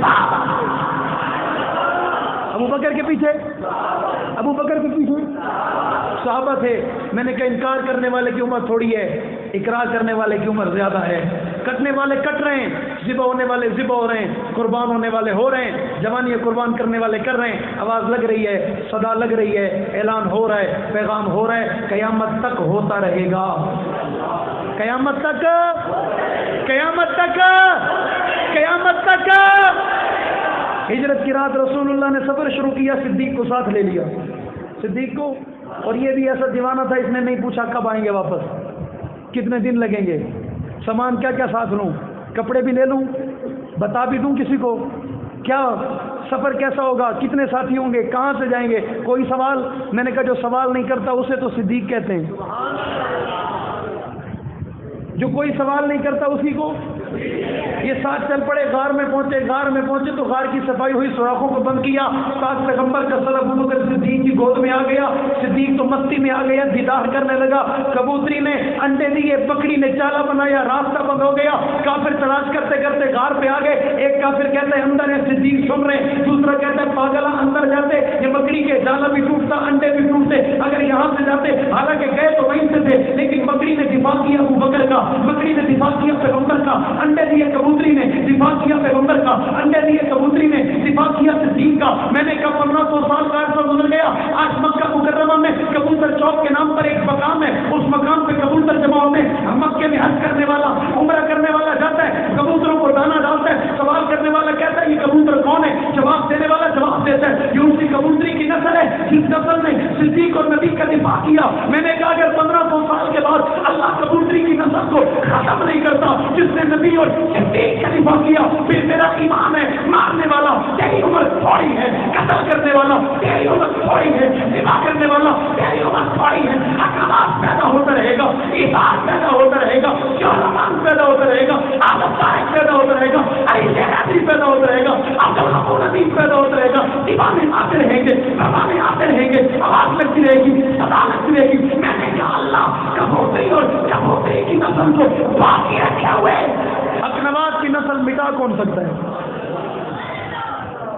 صحابہ تھے میں نے کہا انکار کرنے والے کی عمر تھوڑی ہے اقرار کرنے والے کی عمر زیادہ ہے کٹنے والے کٹ رہے ہیں ذبح ہونے والے ذبح ہو رہے ہیں قربان ہونے والے ہو رہے ہیں جوانی قربان کرنے والے کر رہے ہیں آواز لگ رہی ہے صدا لگ رہی ہے اعلان ہو رہا ہے پیغام ہو رہا ہے قیامت تک ہوتا رہے گا قیامت تک قیامت تک قیامت تک ہجرت کی رات رسول اللہ نے سفر شروع کیا صدیق کو ساتھ لے لیا صدیق کو اور یہ بھی ایسا دیوانہ تھا اس نے نہیں پوچھا کب آئیں گے واپس کتنے دن لگیں گے سامان کیا کیا ساتھ لوں کپڑے بھی لے لوں بتا بھی دوں کسی کو کیا سفر کیسا ہوگا کتنے ساتھی ہوں گے کہاں سے جائیں گے کوئی سوال میں نے کہا جو سوال نہیں کرتا اسے تو صدیق کہتے ہیں جو کوئی سوال نہیں کرتا اسی کو یہ ساتھ چل پڑے غار میں پہنچے تو غار کی صفائی ہوئی سوراخوں کو بند کیا پاک پیغمبر کا سر ابو بکر صدیق کی گود میں آ گیا صدیق تو مستی میں آ گیا دیدار کرنے لگا کبوتری نے انڈے دیے بکری نے چالا بنایا راستہ بند ہو گیا کافر تلاش کرتے کرتے غار پہ آ گئے ایک کافر کہتا ہے اندر ہے صدیق سن رہے دوسرا کہتا ہے پاگلا اندر جاتے یہ بکری کے جالا بھی ٹوٹتا انڈے بھی ٹوٹتے اگر یہاں سے جاتے حالانکہ گئے تو وہیں سے تھے لیکن بکری نے دفاع کیا ابو بکر کا بکری نے دفاع کیا پیغمبر کا انڈے دیے کبوتری نے دفاع کیا پیغمبر کا انڈے دیے کبوتری نے دفاع کیا صدیق کا میں نے کہا 1500 سال کا عرصہ گزر گیا آج مکہ مکرمہ میں کبوتر چوک کے نام پر ایک مقام ہے اس مقام پہ کبوتر جمع ہوتے ہیں مکے میں حج کرنے والا عمرہ کرنے والا جاتا ہے کبوتروں کو دانا ڈالتا ہے سوال کرنے والا کہتا ہے یہ کبوتر کون ہے جواب دینے والا جواب دیتا ہے یہ اسی کبوتری کی نسل ہے جس نسل نے صدیق اور نبی کا دفاع کیا میں نے کہا اگر 1500 سال کے بعد اللہ کبوتری کی نسل کو ختم نہیں کرتا جس نے نبی اور صدیق کا دفاع کیا پھر میرا ایمان ہے مارنے والا تیری عمر تھوڑی ہے قتل کرنے والا تیری عمر تھوڑی ہے دفاع کرنے والا تیری عمر تھوڑی ہے اقدامات پیدا ہوتا رہے گا اطاعت پیدا ہوتا رہے گا شہرمان پیدا ہوتا رہے گا عادت صاحب پیدا ہوتا رہے گا علی جہادی پیدا ہوتا رہے گا عبدالغفور ندیم پیدا ہوتا رہے گا دیوانے آتے رہیں گے روانے آتے رہیں گے آواز لگتی رہے گی صدا لگتی رہے گی میں نے کہا اللہ کبوتری اور کبوتری کی نسل کو باقی رکھے ہوئے اکنواز کی نسل مٹا کون سکتا ہے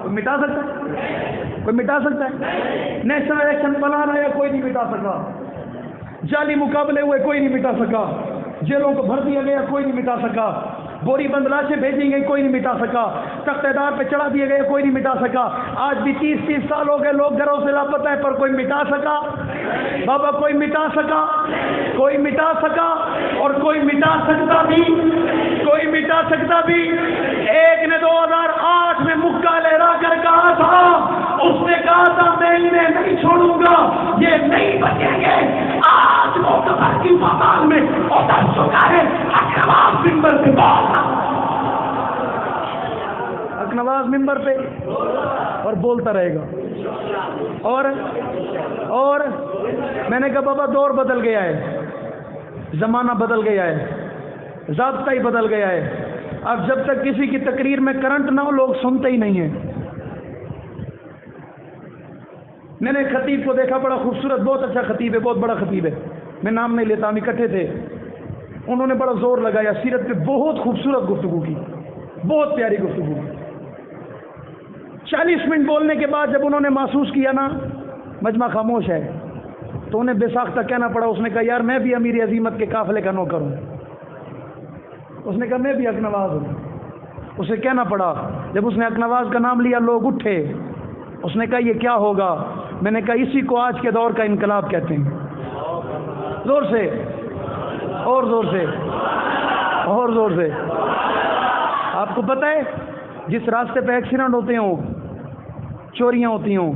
کوئی مٹا سکتا ہے کوئی مٹا سکتا ہے نیشنل الیکشن پلان آیا کوئی نہیں مٹا سکا جعلی مقابلے ہوئے کوئی نہیں مٹا سکا جیلوں کو بھر دیا گیا کوئی نہیں مٹا سکا بوری بند لاشیں بھیجی گئی کوئی نہیں مٹا سکا تختہ دار پہ چڑھا دیے گئے کوئی نہیں مٹا سکا آج بھی 30 سال ہو گئے لوگ گھروں سے لاپتہ ہے پر کوئی مٹا سکا بابا کوئی مٹا سکا کوئی مٹا سکا اور کوئی مٹا سکتا بھی کوئی مٹا سکتا بھی ایک نے 2008 میں مکہ لہرا کر کہا تھا اس نے کہا تھا میں انہیں نہیں چھوڑوں گا یہ نہیں بچیں گے آج معتبر کی مقام میں اتر چکا ہے اکنواز ممبر پہ اکنواز ممبر پہ اور بولتا رہے گا اور میں نے کہا بابا دور بدل گیا ہے زمانہ بدل گیا ہے ضابطہ ہی بدل گیا ہے اب جب تک کسی کی تقریر میں کرنٹ نہ ہو لوگ سنتے ہی نہیں ہیں میں نے خطیب کو دیکھا بڑا خوبصورت بہت اچھا خطیب ہے بہت بڑا خطیب ہے میں نام نہیں لیتا ہم اکٹھے تھے انہوں نے بڑا زور لگایا سیرت پہ بہت خوبصورت گفتگو کی بہت پیاری گفتگو کی 40 منٹ بولنے کے بعد جب انہوں نے محسوس کیا نا مجمع خاموش ہے تو انہیں بے ساختہ کہنا پڑا اس نے کہا یار میں بھی امیر عظیمت کے قافلے کا نوکر ہوں اس نے کہا میں بھی اکنواز ہوں اسے کہنا پڑا، جب اس نے حق نواز کا نام لیا لوگ اٹھے، اس نے کہا یہ کیا ہوگا؟ میں نے کہا اسی کو آج کے دور کا انقلاب کہتے ہیں۔ زور سے، اور زور سے، اور زور سے۔ آپ کو پتہ ہے جس راستے پہ ایکسیڈنٹ ہوتے ہوں، چوریاں ہوتی ہوں،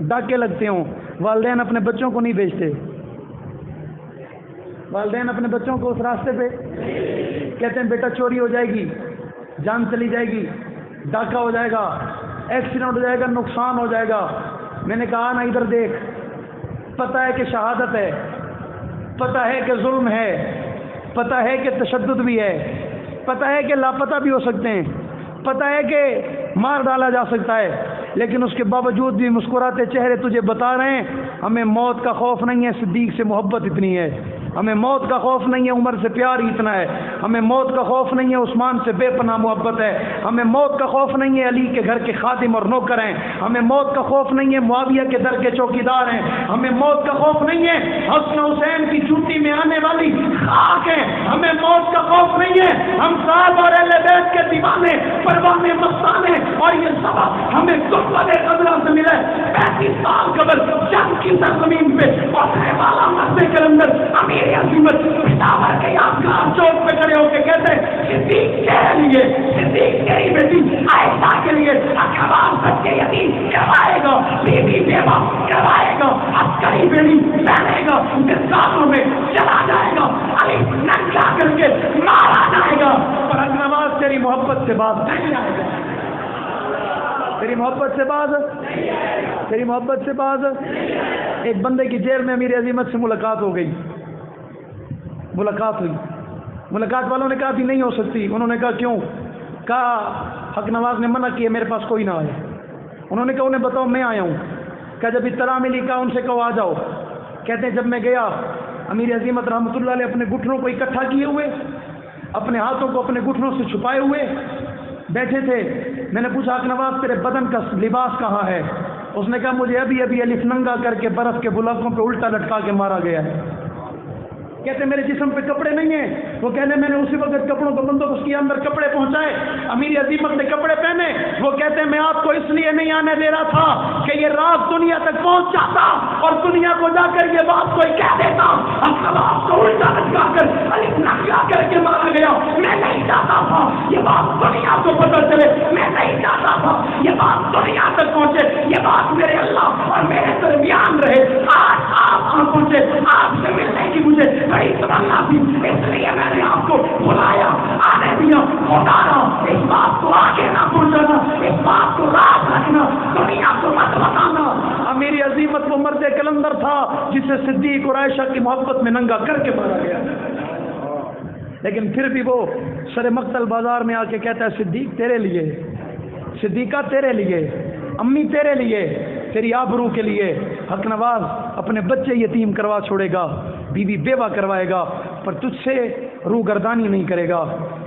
ڈاکے لگتے ہوں، والدین اپنے بچوں کو نہیں بھیجتے، والدین اپنے بچوں کو اس راستے پہ کہتے ہیں بیٹا چوری ہو جائے گی، جان چلی جائے گی، ڈاکہ ہو جائے گا، ایکسیڈنٹ ہو جائے گا، نقصان ہو جائے گا۔ میں نے کہا نا ادھر دیکھ، پتہ ہے کہ شہادت ہے، پتہ ہے کہ ظلم ہے، پتہ ہے کہ تشدد بھی ہے، پتہ ہے کہ لاپتہ بھی ہو سکتے ہیں، پتہ ہے کہ مار ڈالا جا سکتا ہے، لیکن اس کے باوجود بھی مسکراتے چہرے تجھے بتا رہے ہیں ہمیں موت کا خوف نہیں ہے، صدیق سے محبت اتنی ہے، ہمیں موت کا خوف نہیں ہے، عمر سے پیار ہی اتنا ہے، ہمیں موت کا خوف نہیں ہے، عثمان سے بے پناہ محبت ہے، ہمیں موت کا خوف نہیں ہے، علی کے گھر کے خادم اور نوکر ہیں، ہمیں موت کا خوف نہیں ہے، معاویہ کے در کے چوکیدار ہیں، ہمیں موت کا خوف نہیں ہے، حسن حسین کی چوٹی میں آنے والی خاک ہیں، ہمیں موت کا خوف نہیں ہے، ہم صاحب اور اہل بیت کے دیوانے پروانے مستانے، اور یہ سب ہمیں قوت قدرہ سے ملا ہے 35 سال قبل جنگ کی سرزمین پہ، اور والا مسجد کے اندر امیر عظیمت پشاور کے یادگار چوک پہ کھڑے ہو کے کہتے ہیں صدیق تیرے لیے، صدیق تیری بیٹی عائشہ کے لیے اخبار بچے یتیم کروائے گا، بیوی بیوہ کروائے گا، عسکری بیڑی پہنے گا، دستاروں میں چلا جائے گا، علی ننگا کر کے مارا جائے گا، پر حق نواز تیری محبت سے باز نہیں آئے گا، تیری محبت سے باز، تیری محبت سے باز۔ ایک بندے کی جیل میں امیر عظیمت سے ملاقات ہو گئی، ملاقات ہوئی، ملاقات والوں نے کہا کہ نہیں ہو سکتی، انہوں نے کہا کیوں؟ کہا حق نواز نے منع کیا میرے پاس کوئی نہ آئے۔ انہوں نے کہا انہیں بتاؤ میں آیا ہوں، کہا جب اطلاع ملی کہا ان سے کہو آ جاؤ۔ کہتے ہیں جب میں گیا امیر عظیمت رحمۃ اللہ علیہ اپنے گھٹنوں کو اکٹھا کیے ہوئے، اپنے ہاتھوں کو اپنے گھٹنوں سے چھپائے ہوئے بیٹھے تھے۔ میں نے پوچھا حق نواز تیرے بدن کا لباس کہاں ہے؟ اس نے کہا مجھے ابھی ابھی الف ننگا کر کے برف کے بلاکوں پہ الٹا لٹکا کے مارا گیا ہے۔ کہتے میرے جسم پہ کپڑے نہیں ہیں، وہ کہنے میں نے اسی وقت کپڑوں کو بندوبست کیا، اندر کپڑے پہنچائے، امیر عظیمت نے کپڑے پہنے، وہ کہتے ہیں میں آپ کو اس لیے نہیں آنے دے رہا تھا کہ یہ راز دنیا تک پہنچ جاتا اور دنیا کو جا کر یہ بات کوئی کہہ دیتا، آپ کو الٹا لٹکا کر الف ننگا کر کے مارا گیا، میں نہیں چاہتا تھا یہ بات دنیا کو پتہ چلے، میں نہیں چاہتا تھا یہ بات دنیا تک پہنچے، یہ بات میرے اللہ اور میرے درمیان رہے۔ آج آپ پہنچے، آپ سے ملنے کی مجھے بڑی تمنا تھی، اس لیے میں نے آپ کو بلایا، آنے دیا، اتارا، اس بات کو آگے نہ پہنچانا، اس بات کو راز رکھنا، دنیا کو مت بتانا۔ امیر عظیمت وہ مرد کلندر تھا جسے صدیق اور عائشہ کی محبت میں ننگا کر کے مارا گیا، لیکن پھر بھی وہ سر مقتل بازار میں آ کے کہتا ہے صدیق تیرے لیے، صدیقہ تیرے لیے، امی تیرے لیے، تیری آبرو کے لیے حق نواز اپنے بچے یتیم کروا چھوڑے گا، بیوی بیوہ کروائے گا، پر تجھ سے روگردانی نہیں کرے گا،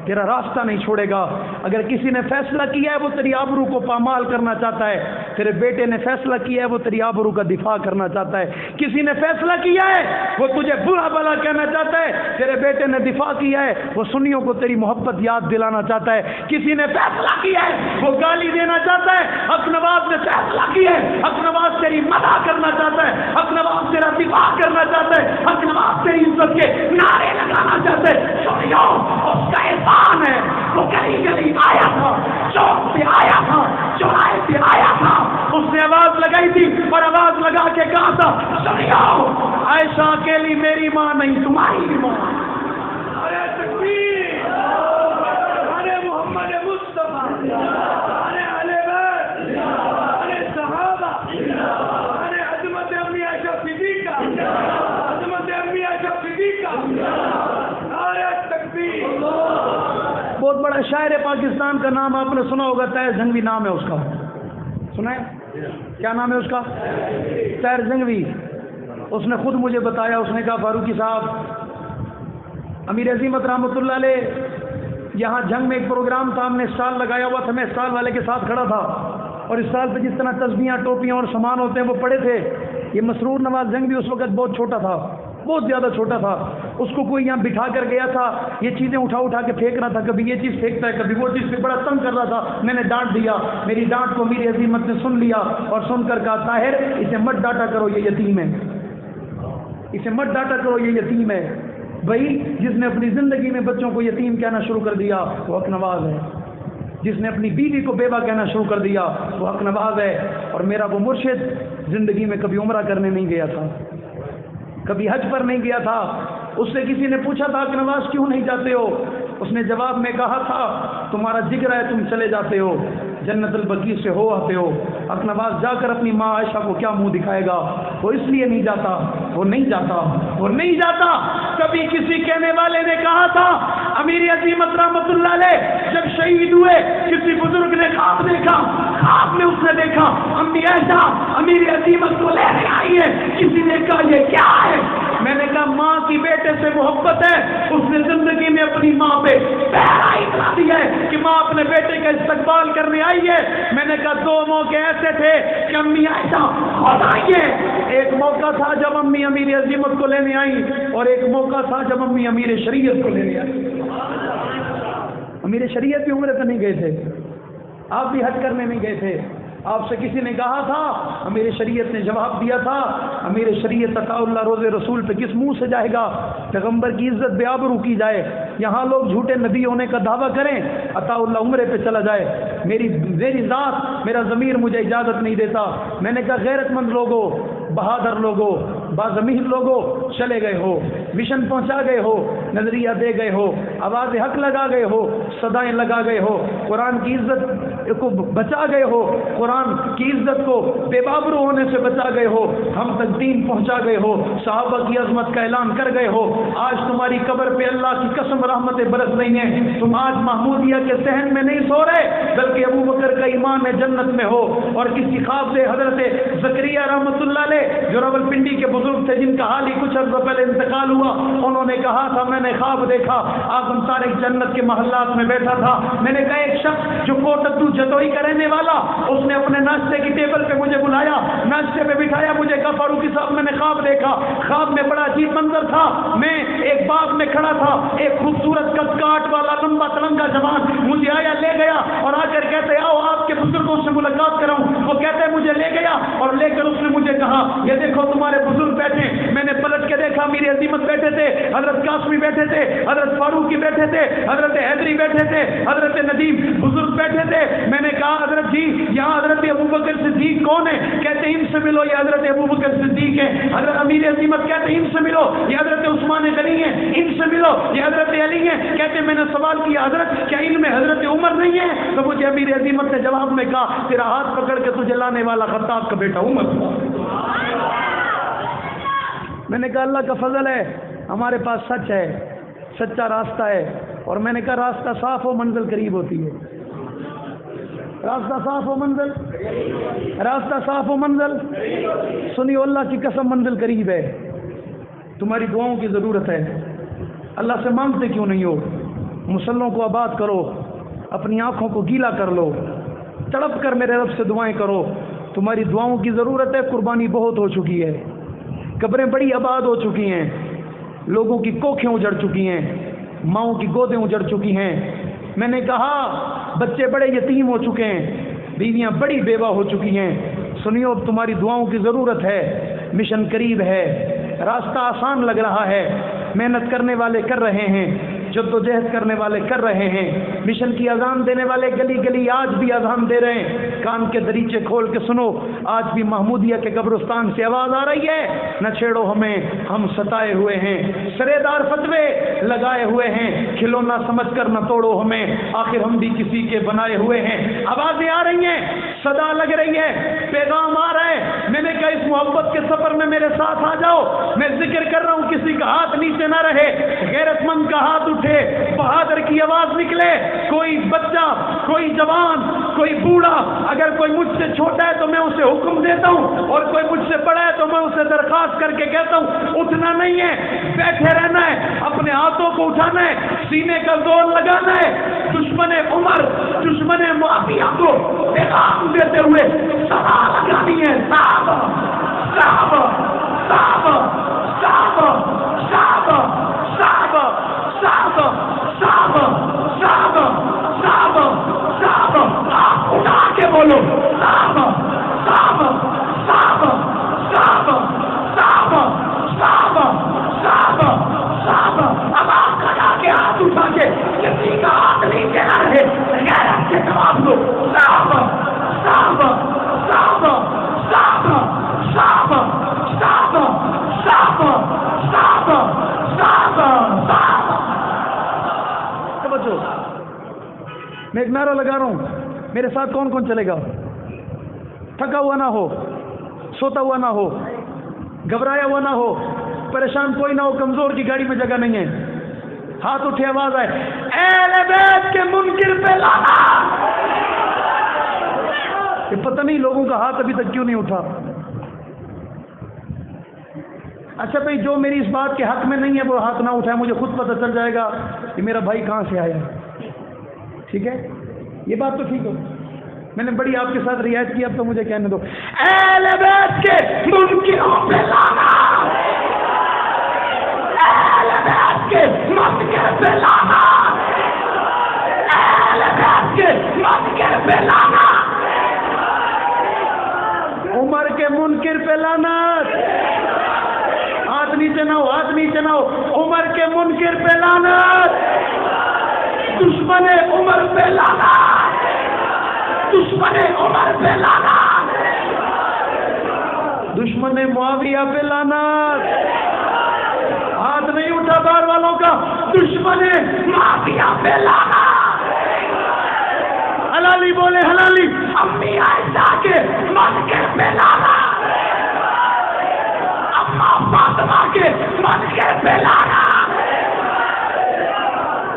تیرا راستہ نہیں چھوڑے گا۔ اگر کسی نے فیصلہ کیا ہے وہ تیری آبرو کو پامال کرنا چاہتا ہے، تیرے بیٹے نے فیصلہ کیا ہے وہ تیری آبرو کا دفاع کرنا چاہتا ہے، کسی نے فیصلہ کیا ہے وہ تجھے برا بھلا کہنا چاہتا ہے، تیرے بیٹے نے دفاع کیا ہے وہ سنیوں کو تیری محبت یاد دلانا چاہتا ہے، کسی نے فیصلہ کیا ہے وہ گالی دینا چاہتا ہے، حق نواز نے فیصلہ کیا ہے، حق نواز تیری مدح کرنا چاہتا ہے، حق نواز تیرا دفاع کرنا چاہتا ہے، حق نواز تیری عزت کے نعرے لگانا چاہتا ہے۔ سنیو اس کا احسان ہے، وہ گلی گلی آیا تھا، چوک پہ آیا تھا، چوراہے پہ آیا تھا، اس نے آواز لگائی تھی اور آواز لگا کے کہا تھا سنیو عائشہ اکیلی میری ماں نہیں تمہاری بھی ماں۔ ارے تکبیر، ارے محمد مصطفیٰ، ارے اہل بیت، ارے صحابہ، ارے عظمت امی عائشہ صدیقہ، عظمت امی عائشہ صدیقہ، ارے تکبیر۔ بہت بڑا شاعر پاکستان کا نام آپ نے سنا ہوگا، طاہر جھنگوی نام ہے اس کا، سنا ہے؟ کیا نام ہے اس کا؟ طاہر جھنگوی۔ اس نے خود مجھے بتایا، اس نے کہا فاروقی صاحب امیر عظیمت رحمۃ اللہ علیہ یہاں جنگ میں ایک پروگرام تھا، ہم نے اسٹال لگایا ہوا تھا، میں اسٹال والے کے ساتھ کھڑا تھا اور اسٹال پہ جس طرح تسبیحاں ٹوپیاں اور سامان ہوتے ہیں وہ پڑے تھے۔ یہ مسرور نواز جنگوی اس وقت بہت چھوٹا تھا، بہت زیادہ چھوٹا تھا، اس کو کوئی یہاں بٹھا کر گیا تھا، یہ چیزیں اٹھا کے پھینک رہا تھا، کبھی یہ چیز پھینکتا ہے کبھی وہ چیز، پہ بڑا تنگ کر رہا تھا، میں نے ڈانٹ دیا، میری ڈانٹ کو میری عظیمت نے سن لیا اور سن کر کہا طاہر اسے مت ڈانٹا کرو، یہ یتیم ہے، اسے مت ڈانٹا کرو، یہ یتیم ہے۔ بھائی جس نے اپنی زندگی میں بچوں کو یتیم کہنا شروع کر دیا وہ حق نواز ہے، جس نے اپنی بیوی کو بیوہ کہنا شروع کر دیا وہ حق نواز ہے۔ اور میرا وہ مرشد زندگی میں کبھی عمرہ کرنے نہیں گیا تھا، کبھی حج پر نہیں گیا تھا، اس سے کسی نے پوچھا تھا حق نواز کیوں نہیں جاتے ہو، اس نے جواب میں کہا تھا تمہارا جگر ہے تم چلے جاتے ہو، جنت البقیع سے ہو آتے ہو۔ حق نواز جا کر اپنی ماں عائشہ کو کیا منہ دکھائے گا، وہ اس لیے نہیں جاتا، وہ نہیں جاتا، وہ نہیں جاتا۔ کبھی کسی کہنے والے نے کہا تھا امیر عظیمت رحمت اللہ علیہ جب شہید ہوئے کسی بزرگ نے خواب دیکھا، خواب میں اس نے دیکھا امی عائشہ امیر عظیمت کو لے آئی ہے، کسی نے کہا یہ کیا ہے، میں نے کہا ماں کی بیٹے سے محبت ہے، اس نے زندگی میں اپنی ماں پہ پہرا اتنا دیا ہے کہ ماں اپنے بیٹے کا استقبال کرنے آئی ہے۔ میں نے کہا دو موقع ایسے تھے کہ امی عائشہ خود آئی ہے، ایک موقع تھا جب امی امیر عظیمت کو لینے آئی اور ایک موقع تھا جب امی امیر شریعت کو لینے آئی۔ امیر شریعت بھی عمرے پہ نہیں گئے تھے، آپ بھی حج کرنے نہیں گئے تھے، آپ سے کسی نے کہا تھا، امیر شریعت نے جواب دیا تھا امیر شریعت عطا اللہ روز رسول پہ کس منہ سے جائے گا، پیغمبر کی عزت بے آبرو کی جائے، یہاں لوگ جھوٹے نبی ہونے کا دعویٰ کریں، عطا اللہ عمرے پہ چلا جائے، میری ذات میرا ضمیر مجھے اجازت نہیں دیتا۔ میں نے کہا غیرت مند لوگوں، بہادر لوگوں، باضمیر لوگوں چلے گئے ہو، مشن پہنچا گئے ہو، نظریہ دے گئے ہو، آواز حق لگا گئے ہو، صدائیں لگا گئے ہو، قرآن کی عزت کو بچا گئے ہو، قرآن کی عزت کو بے بابرو ہونے سے بچا گئے ہو، ہم تک دین پہنچا گئے ہو، صحابہ کی عظمت کا اعلان کر گئے ہو، آج تمہاری قبر پہ اللہ کی قسم رحمتیں برس رہی ہیں، تم آج محمودیہ کے صحن میں نہیں سو رہے بلکہ ابو بکر کا ایمان ہے جنت میں ہو۔ اور کسی خواب سے حضرت زکریا رحمۃ اللہ علیہ جو راولپنڈی کے بزرگ تھے جن کا حال ہی کچھ عرصہ پہلے انتقال ہوا، انہوں نے کہا تھا میں نے خواب دیکھا آدم طارق جنت کے محلات میں بیٹھا تھا، میں نے کہا ایک شخص جو کوٹدو جتوئی کا رہنے والا، اس نے اپنے ناشتے کی ٹیبل پہ مجھے بلایا، ناشتے پہ بٹھایا، مجھے کہا فاروقی صاحب میں نے خواب دیکھا، خواب میں بڑا عجیب منظر تھا، میں ایک باغ میں کھڑا تھا، ایک خوبصورت قد کاٹ والا لمبا تلنگا جوان مجھے آیا لے گیا اور آ کر کہتے آؤ آپ کے بزرگوں سے ملاقات کراؤں، وہ کہتے مجھے لے گیا اور لے کر اس نے مجھے کہا یہ دیکھو تمہارے بزرگ بیٹھے، میں نے پلٹ کے دیکھا میری عظیمت بیٹھے تھے، حضرت قاسمی بیٹھے تھے، حضرت فاروقی بیٹھے تھے، حضرت حیدری بیٹھے تھے، حضرت ندیم بزرگ بیٹھے تھے، میں نے کہا حضرت جی یہاں حضرت ابوبکر صدیق کون ہے؟ کہتے ان سے ملو، یہ حضرت ابوبکر صدیق ہے۔ حضرت امیر عظیمت کہتے ان سے ملو، یہ حضرت عثمان غنی ہے، ان سے ملو، یہ حضرت علی ہے۔ کہتے میں نے سوال کیا حضرت کیا ان میں حضرت عمر نہیں ہے؟ تو مجھے امیر عظیمت نے جواب میں کہا تیرا ہاتھ پکڑ کے تجھے لانے والا خطاب کا بیٹا عمر۔ میں نے کہا اللہ کا فضل ہے ہمارے پاس سچ ہے، سچا راستہ ہے، اور میں نے کہا راستہ صاف ہو منزل قریب ہوتی ہے، راستہ صاف ہو منزل، راستہ صاف ہو منزل، سنیو اللہ کی قسم منزل قریب ہے، تمہاری دعاؤں کی ضرورت ہے، اللہ سے مانگتے کیوں نہیں ہو؟ مسلوں کو آباد کرو، اپنی آنکھوں کو گیلا کر لو، تڑپ کر میرے رب سے دعائیں کرو، تمہاری دعاؤں کی ضرورت ہے، قربانی بہت ہو چکی ہے، قبریں بڑی آباد ہو چکی ہیں، لوگوں کی کوکھیں اجڑ چکی ہیں، ماؤں کی گودیں اجڑ چکی ہیں، میں نے کہا بچے بڑے یتیم ہو چکے ہیں، بیویاں بڑی بیوہ ہو چکی ہیں، سنیو اب تمہاری دعاؤں کی ضرورت ہے، مشن قریب ہے، راستہ آسان لگ رہا ہے، محنت کرنے والے کر رہے ہیں، جدوجہد کرنے والے کر رہے ہیں، مشن کی اذان دینے والے گلی گلی آج بھی اذان دے رہے ہیں، کان کے دریچے کھول کے سنو، آج بھی محمودیہ کے قبرستان سے آواز آ رہی ہے نہ چھیڑو ہمیں ہم ستائے ہوئے ہیں، سرے دار فتوے لگائے ہوئے ہیں، کھلونا سمجھ کر نہ توڑو ہمیں، آخر ہم بھی کسی کے بنائے ہوئے ہیں، آوازیں آ رہی ہیں، صدا لگ رہی ہے، پیغام آ رہا ہے، میں نے کہا اس محبت کے سفر میں میرے ساتھ آ جاؤ، میں ذکر کر رہا ہوں کسی کا ہاتھ نیچے نہ رہے، غیرت مند کا ہاتھ اٹھے، بہادر کی آواز نکلے، کوئی بچہ، کوئی جوان، کوئی بوڑھا، اگر کوئی مجھ سے چھوٹا ہے تو میں اسے حکم دیتا ہوں اور کوئی مجھ سے بڑا ہے تو میں اسے درخواست کر کے کہتا ہوں اٹھنا نہیں ہے، بیٹھے رہنا ہے، اپنے ہاتھوں کو اٹھانا ہے، سینے کا زور لگانا ہے، دشمن عمر، دشمن معاویہ کو پیغام دیتے ہوئے صدا لگانی ہے، صاحب صاحب صاحب صاحب صاحب بولو صحابہ صحابہ صحابہ صحابہ صحابہ صحابہ صحابہ صحابہ. اب آپ کھڑا کے ہاتھ اٹھا کے کسی کا ہاتھ نہیں چلا رہے, غیرت سے جواب دو صحابہ صحابہ صحابہ صحابہ صحابہ صحابہ صحابہ صحابہ صحابہ صحابہ. توجہ, میں ایک نعرہ لگا رہا ہوں, میرے ساتھ کون کون چلے گا؟ تھکا ہوا نہ ہو, سوتا ہوا نہ ہو, گھبرایا ہوا نہ ہو, پریشان کوئی نہ ہو, کمزور کی گاڑی میں جگہ نہیں ہے. ہاتھ اٹھے, آواز آئے, اہل بیت کے منکر پہ لانا. یہ پتہ نہیں لوگوں کا ہاتھ ابھی تک کیوں نہیں اٹھا. اچھا بھائی, جو میری اس بات کے حق میں نہیں ہے وہ ہاتھ نہ اٹھائے, مجھے خود پتہ چل جائے گا کہ میرا بھائی کہاں سے آیا. ٹھیک ہے, یہ بات تو ٹھیک ہے, میں نے بڑی آپ کے ساتھ رعایت کی, اب تو مجھے کہنے دو. اہل بیت کے منکروں پہ لانا, اہل بیت کے منکر پہ لانا, اہل بیت کے منکر پہ لانا, عمر کے منکر پہ لانا. ہاتھ نیچے نہ ہو, ہاتھ نیچے نہ ہو. عمر کے منکر پہ لانا, دشمن عمر پہ لانا, دشمن عمر پہ لانا, دشمن معاویہ پہ لانا. ہاتھ نہیں اٹھا باہر والوں کا, دشمن معاویہ پہ لانا. حلالی بولے حلالی, امی عائشہ کے منکر پہ لانا, اما فاطمہ کے منکر پہ لانا,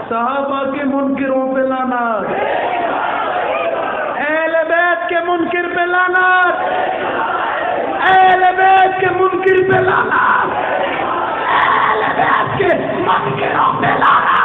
صحابہ کے منکروں پہ لانا, اہل بیت کے منکر پہ لانا, اہل بیت کے منکر پہ لانا, اہل بیت کے منکروں پہ لانا.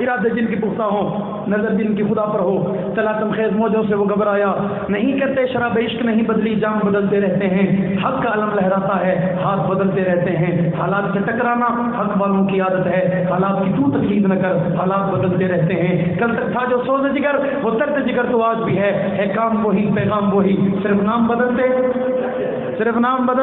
ارادے جن کی پختہ ہو, نظر جن کی خدا پر ہو, تلاطم خیز موجوں سے وہ گھبرایا نہیں کرتے, شراب عشق نہیں بدلی, جام بدلتے رہتے ہیں, حق کا علم لہراتا ہے, ہاتھ بدلتے رہتے ہیں. حالات سے ٹکرانا حق والوں کی عادت ہے, حالات کی تو تکلیف نہ کر, حالات بدلتے رہتے ہیں. کل تک تھا جو سوز جگر, وہ درد جگر تو آج بھی ہے کام وہی پیغام وہی, صرف نام بدلتے, صرف نام بدل